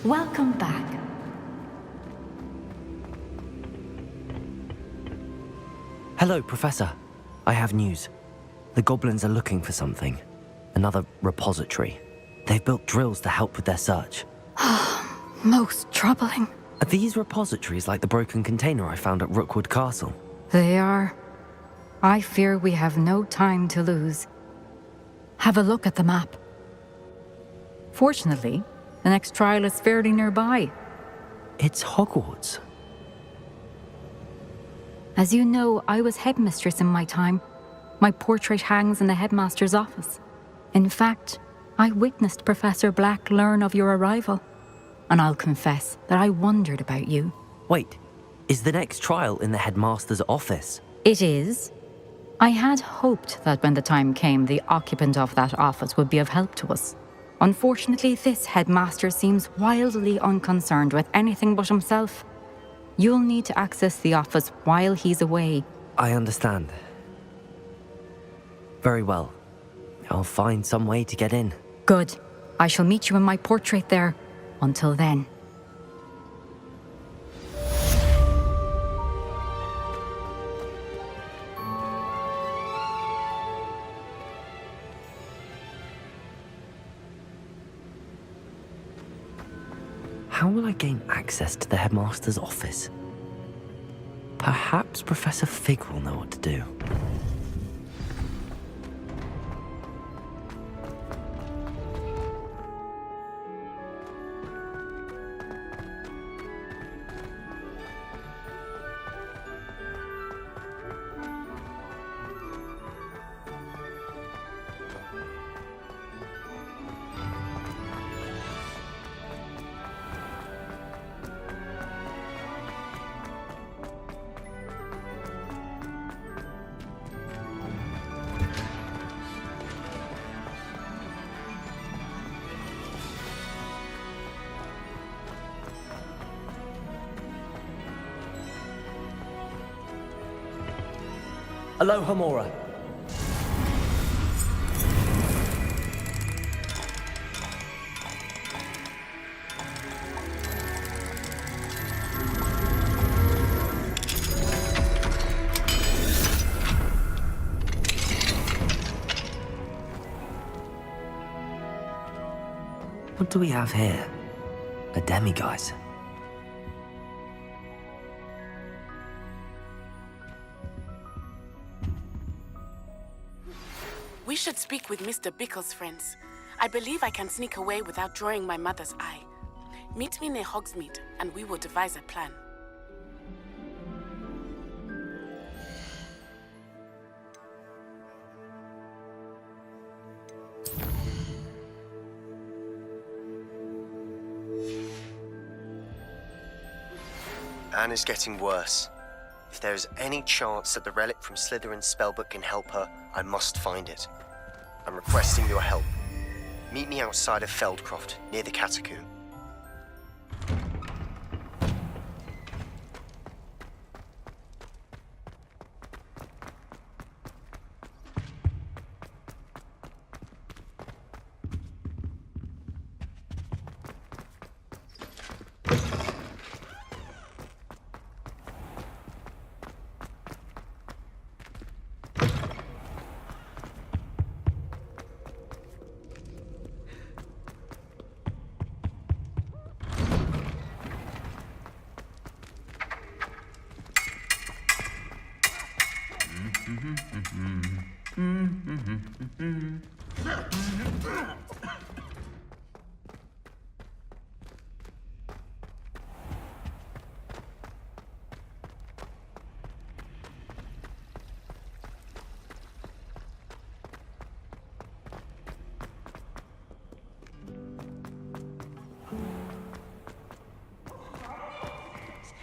Welcome back. Hello, Professor. I have news. The goblins are looking for something. Another repository. They've built drills to help with their search. Most troubling. Are these repositories like the broken container I found at Rookwood Castle? They are. I fear we have no time to lose. Have a look at the map. Fortunately, the next trial is fairly nearby. It's Hogwarts. As you know, I was headmistress in my time. My portrait hangs in the headmaster's office. In fact, I witnessed Professor Black learn of your arrival. And I'll confess that I wondered about you. Wait, is the next trial in the headmaster's office? It is. I had hoped that when the time came, the occupant of that office would be of help to us. Unfortunately, this headmaster seems wildly unconcerned with anything but himself. You'll need to access the office while he's away. I understand. Very well. I'll find some way to get in. Good. I shall meet you in my portrait there. Until then. How will I gain access to the headmaster's office? Perhaps Professor Fig will know what to do. Aloha, Mora. What do we have here? A demiguise. We should speak with Mr. Bickle's friends. I believe I can sneak away without drawing my mother's eye. Meet me near Hogsmeade, and we will devise a plan. Anne is getting worse. If there is any chance that the relic from Slytherin's spellbook can help her, I must find it. I'm requesting your help. Meet me outside of Feldcroft, near the Catacomb.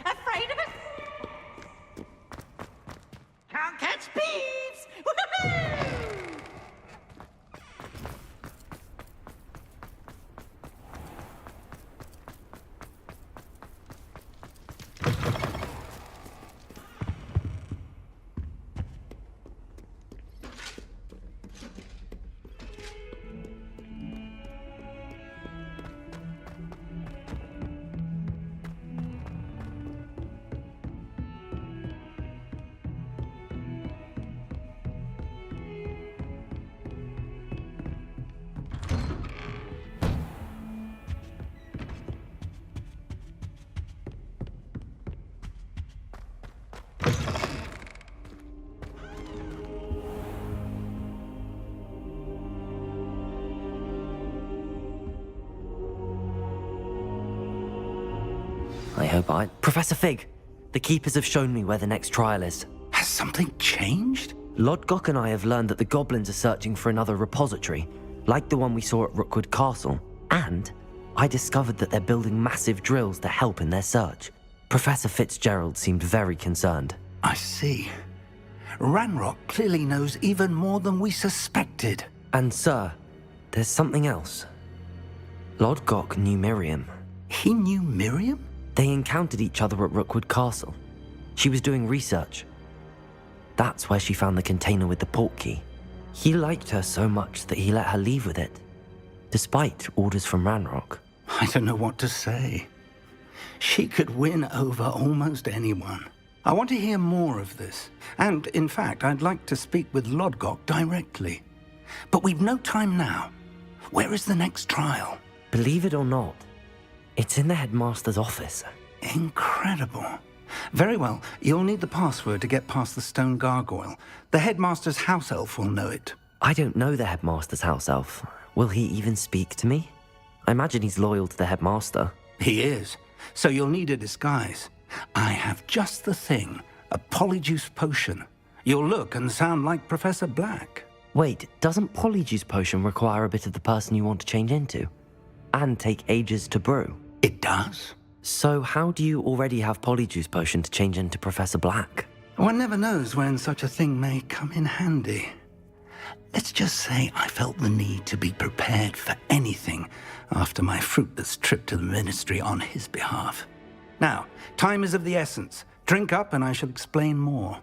Afraid of it? Can't catch thieves! Woohoo! I hope I... Professor Fig, the Keepers have shown me where the next trial is. Has something changed? Lodgok and I have learned that the goblins are searching for another repository, like the one we saw at Rookwood Castle. And I discovered that they're building massive drills to help in their search. Professor Fitzgerald seemed very concerned. I see. Ranrock clearly knows even more than we suspected. And sir, there's something else. Lodgok knew Miriam. He knew Miriam? They encountered each other at Rookwood Castle. She was doing research. That's where she found the container with the port key. He liked her so much that he let her leave with it, despite orders from Ranrock. I don't know what to say. She could win over almost anyone. I want to hear more of this. And, in fact, I'd like to speak with Lodgok directly. But we've no time now. Where is the next trial? Believe it or not, it's in the headmaster's office. Incredible. Very well. You'll need the password to get past the stone gargoyle. The headmaster's house elf will know it. I don't know the headmaster's house elf. Will he even speak to me? I imagine he's loyal to the headmaster. He is. So you'll need a disguise. I have just the thing. A polyjuice potion. You'll look and sound like Professor Black. Wait, doesn't polyjuice potion require a bit of the person you want to change into? And take ages to brew? It does. So how do you already have polyjuice potion to change into Professor Black? One never knows when such a thing may come in handy. Let's just say I felt the need to be prepared for anything after my fruitless trip to the ministry on his behalf. Now, time is of the essence. Drink up and I shall explain more.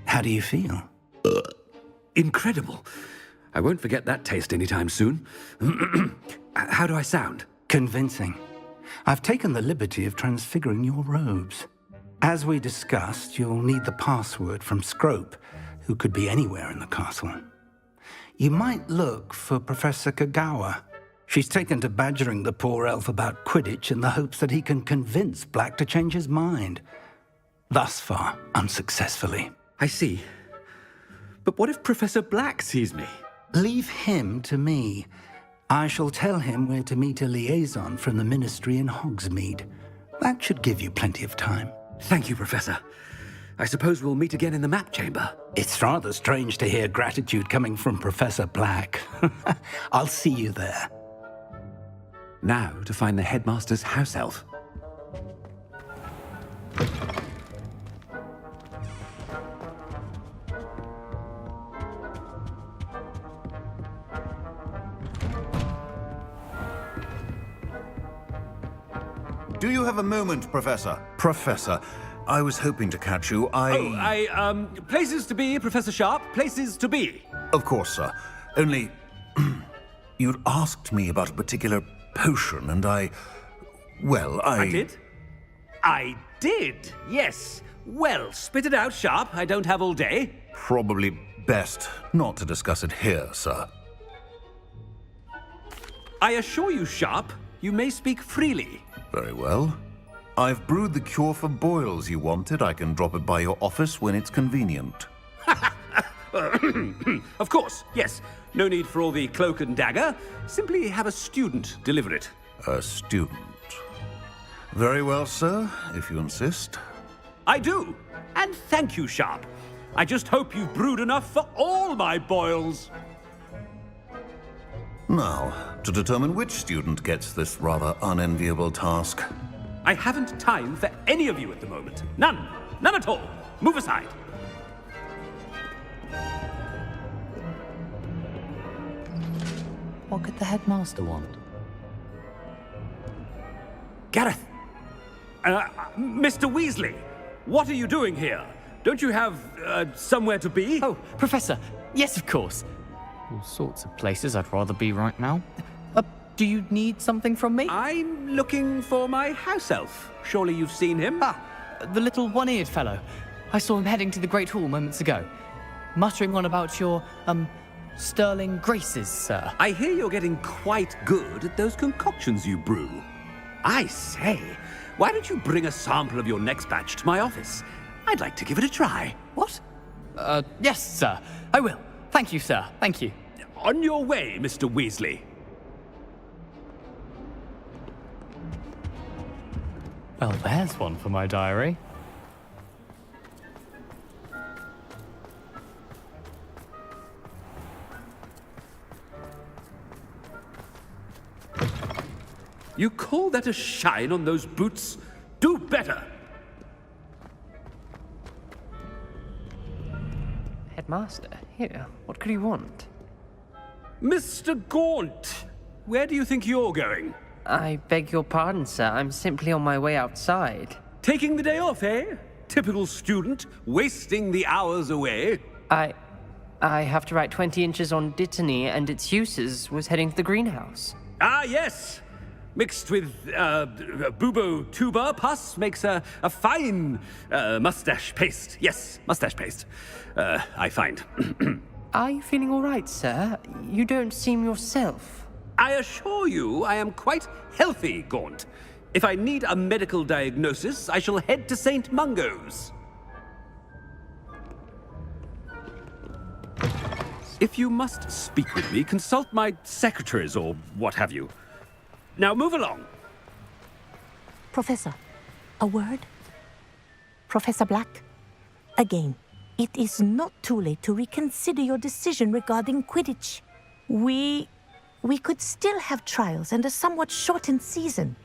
How do you feel? Incredible. I won't forget that taste anytime soon. How do I sound? Convincing. I've taken the liberty of transfiguring your robes. As we discussed, you'll need the password from Scrope, who could be anywhere in the castle. You might look for Professor Kagawa. She's taken to badgering the poor elf about Quidditch in the hopes that he can convince Black to change his mind. Thus far, unsuccessfully. I see. But what if Professor Black sees me? Leave him to me. I shall tell him where to meet a liaison from the ministry in Hogsmeade. That should give you plenty of time. Thank you, Professor. I suppose we'll meet again in the map chamber. It's rather strange to hear gratitude coming from Professor Black. I'll see you there. Now to find the headmaster's house elf. Do you have a moment, Professor? Professor, I was hoping to catch you. Places to be, Professor Sharp. Places to be. Of course, sir. Only... you'd asked me about a particular potion, and I did? I did, yes. Well, spit it out, Sharp. I don't have all day. Probably best not to discuss it here, sir. I assure you, Sharp, you may speak freely. Very well. I've brewed the cure for boils you wanted. I can drop it by your office when it's convenient. Of course, yes. No need for all the cloak and dagger. Simply have a student deliver it. A student. Very well, sir, if you insist. I do. And thank you, Sharp. I just hope you've brewed enough for all my boils. Now, to determine which student gets this rather unenviable task. I haven't time for any of you at the moment. None. None at all. Move aside. What could the headmaster want? Gareth! Mr. Weasley, what are you doing here? Don't you have, somewhere to be? Oh, Professor, yes, of course. All sorts of places I'd rather be right now. Do you need something from me? I'm looking for my house elf. Surely you've seen him? Ah, the little one-eared fellow. I saw him heading to the Great Hall moments ago, muttering on about your, sterling graces, sir. I hear you're getting quite good at those concoctions you brew. I say, why don't you bring a sample of your next batch to my office? I'd like to give it a try. What? Yes, sir. I will. Thank you, sir. Thank you. On your way, Mr. Weasley. Well, there's one for my diary. You call that a shine on those boots? Do better! Headmaster, here. What could you want? Mr. Gaunt! Where do you think you're going? I beg your pardon, sir. I'm simply on my way outside. Taking the day off, eh? Typical student, wasting the hours away. I have to write 20 inches on Dittany and its uses. Was heading to the greenhouse. Ah, yes! Mixed with bubo tuber pus makes a fine mustache paste. Yes, mustache paste. I find. Are you feeling all right, sir? You don't seem yourself. I assure you I am quite healthy, Gaunt. If I need a medical diagnosis, I shall head to St. Mungo's. If you must speak with me, consult my secretaries or what have you. Now move along. Professor, a word? Professor Black, again, it is not too late to reconsider your decision regarding Quidditch. We could still have trials and a somewhat shortened season.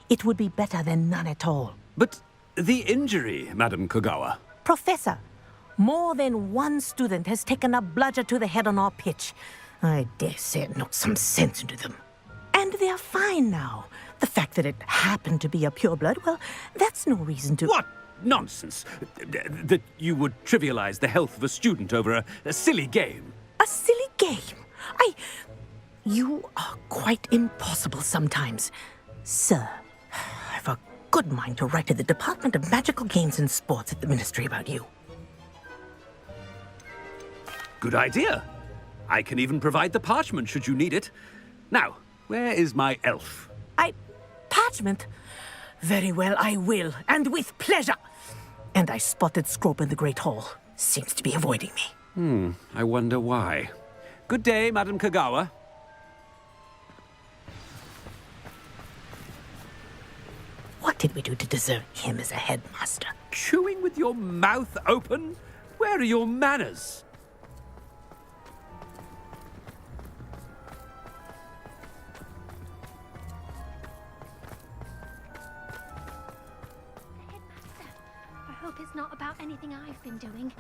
It would be better than none at all. But the injury, Madam Kogawa. Professor, more than one student has taken a bludger to the head on our pitch. I dare say it knocked some sense into them. And they are fine now. The fact that it happened to be a pureblood, well, that's no reason to... What nonsense! That you would trivialize the health of a student over a silly game. A silly game? You are quite impossible sometimes. Sir, I've a good mind to write to the Department of Magical Games and Sports at the Ministry about you. Good idea. I can even provide the parchment should you need it. Now, where is my elf? Parchment? Very well, I will, and with pleasure. And I spotted Scrope in the Great Hall. Seems to be avoiding me. I wonder why. Good day, Madam Kogawa. What did we do to deserve him as a headmaster? Chewing with your mouth open? Where are your manners? I hope it's not about anything I've been doing.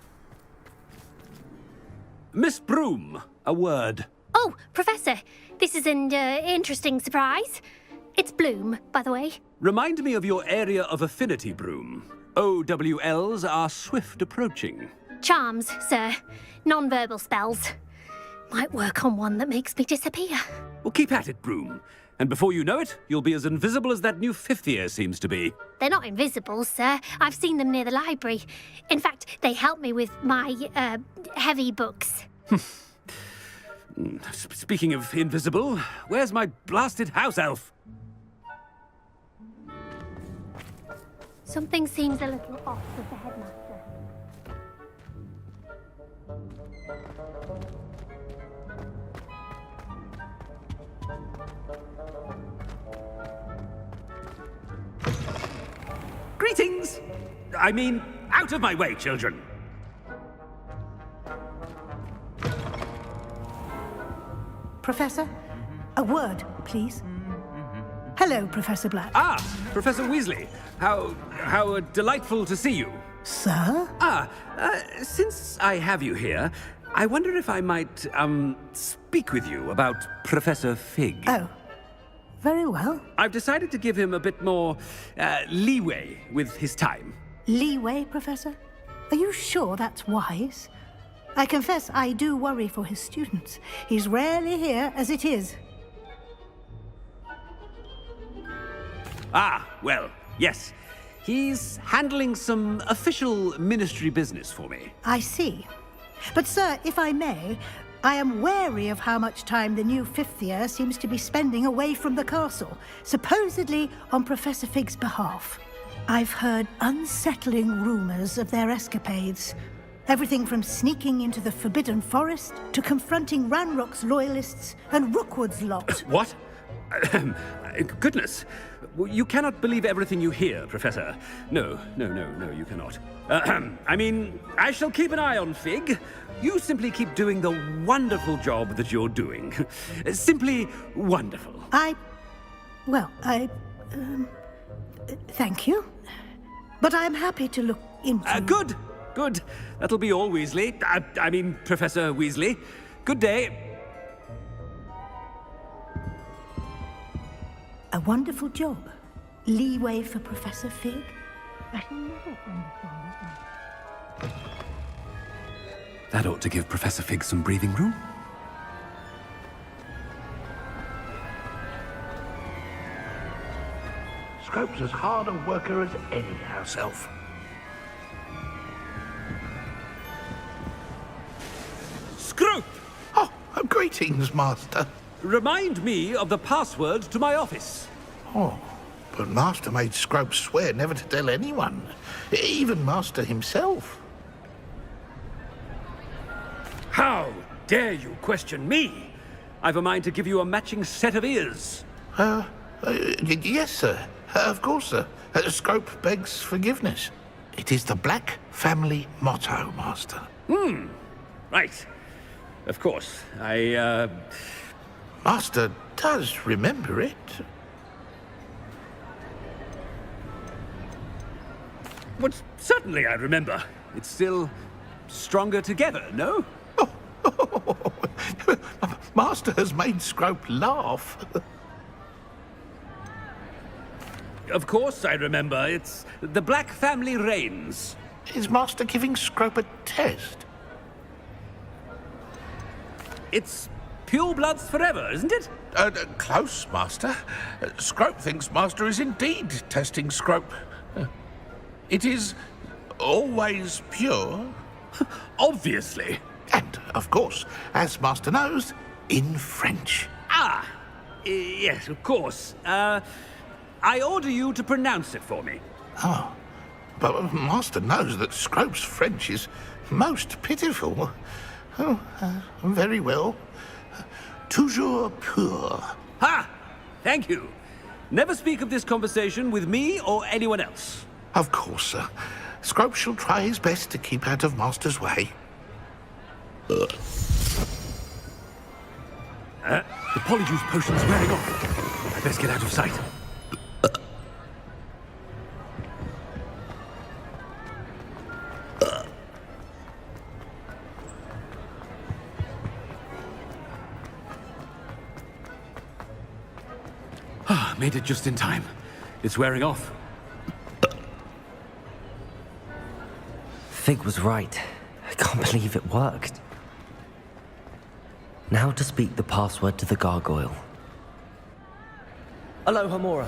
Miss Broom, a word. Oh, Professor, this is an interesting surprise. It's Bloom, by the way. Remind me of your area of affinity, Broom. OWLs are swift approaching. Charms, sir. Non-verbal spells. Might work on one that makes me disappear. Well, keep at it, Broom. And before you know it, you'll be as invisible as that new fifth year seems to be. They're not invisible, sir. I've seen them near the library. In fact, they help me with my, heavy books. Speaking of invisible, where's my blasted house elf? Something seems a little off with the headmaster. Greetings! I mean, out of my way, children! Professor, a word, please. Hello, Professor Black. Ah, Professor Weasley. How delightful to see you. Sir? Since I have you here, I wonder if I might, speak with you about Professor Fig. Oh, very well. I've decided to give him a bit more, leeway with his time. Leeway, Professor? Are you sure that's wise? I confess I do worry for his students. He's rarely here as it is. Ah, well, yes. He's handling some official ministry business for me. I see. But, sir, if I may, I am wary of how much time the new fifth year seems to be spending away from the castle, supposedly on Professor Fig's behalf. I've heard unsettling rumors of their escapades. Everything from sneaking into the Forbidden Forest to confronting Ranrock's loyalists and Rookwood's lot. What? Goodness. You cannot believe everything you hear, Professor. No, you cannot. I mean, I shall keep an eye on Fig. You simply keep doing the wonderful job that you're doing. Simply wonderful. Thank you. But I'm happy to look into... Good. That'll be all, Weasley. I mean, Professor Weasley. Good day. A wonderful job. Leeway for Professor Fig. I can never understand it. That ought to give Professor Fig some breathing room. Scrope's as hard a worker as any house elf. Scrope! Oh, greetings, Master. Remind me of the password to my office. Oh, but Master made Scrope swear never to tell anyone, even Master himself. How dare you question me? I've a mind to give you a matching set of ears. Yes, sir. Of course, sir. Scrope begs forgiveness. It is the Black family motto, Master. Right. Of course. Master does remember it. Well, certainly I remember. It's still stronger together, no? Master has made Scrope laugh. Of course I remember. It's the Black family reigns. Is Master giving Scrope a test? It's pure bloods forever, isn't it? Close, Master. Scrope thinks Master is indeed testing Scrope. It is always pure. Obviously. And, of course, as Master knows, in French. Yes, of course. I order you to pronounce it for me. Oh, but Master knows that Scrope's French is most pitiful. Oh, very well. Toujours pur. Ha! Thank you. Never speak of this conversation with me or anyone else. Of course, sir. Scrope shall try his best to keep out of Master's way. The Polyjuice potion's wearing off. I best get out of sight. Made it just in time. It's wearing off. Fig was right. I can't believe it worked. Now to speak the password to the gargoyle. Aloha Mora.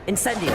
Incendio!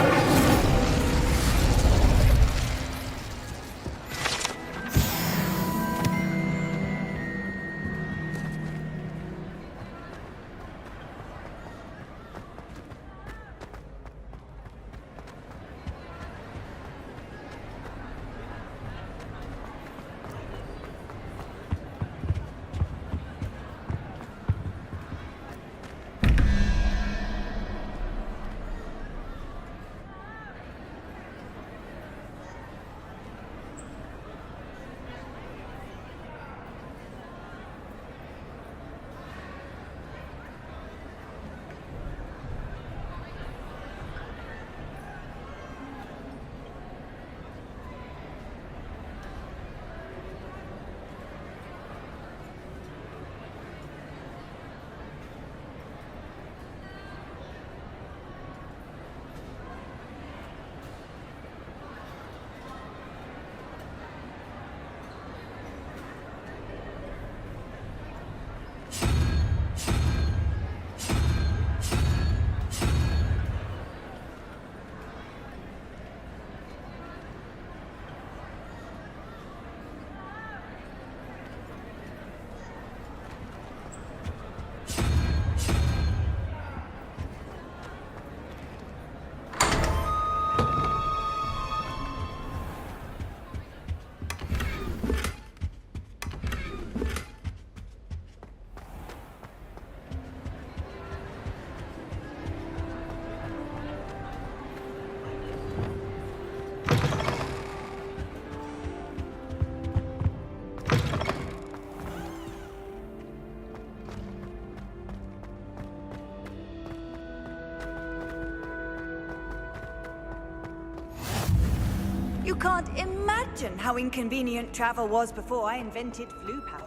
You can't imagine how inconvenient travel was before I invented flu powder.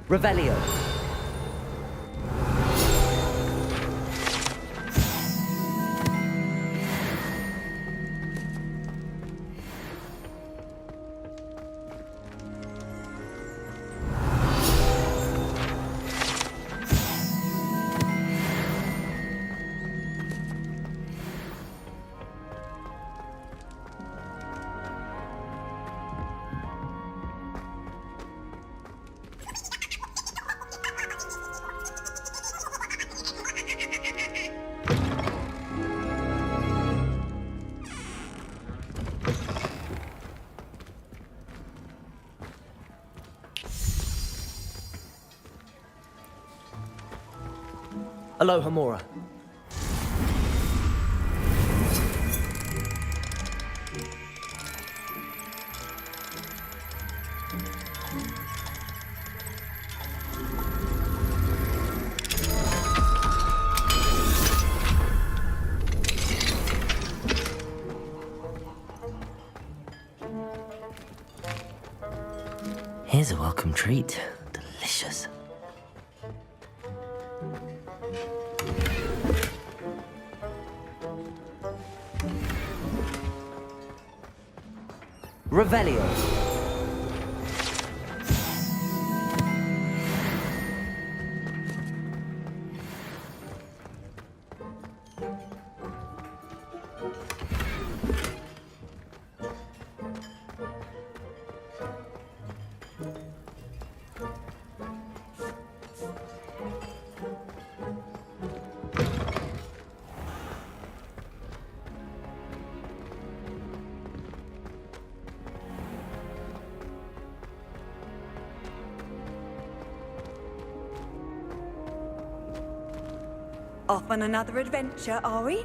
Revelio. Aloha, Mora. Here's a welcome treat. Delicious. Revelio. Off on another adventure, are we?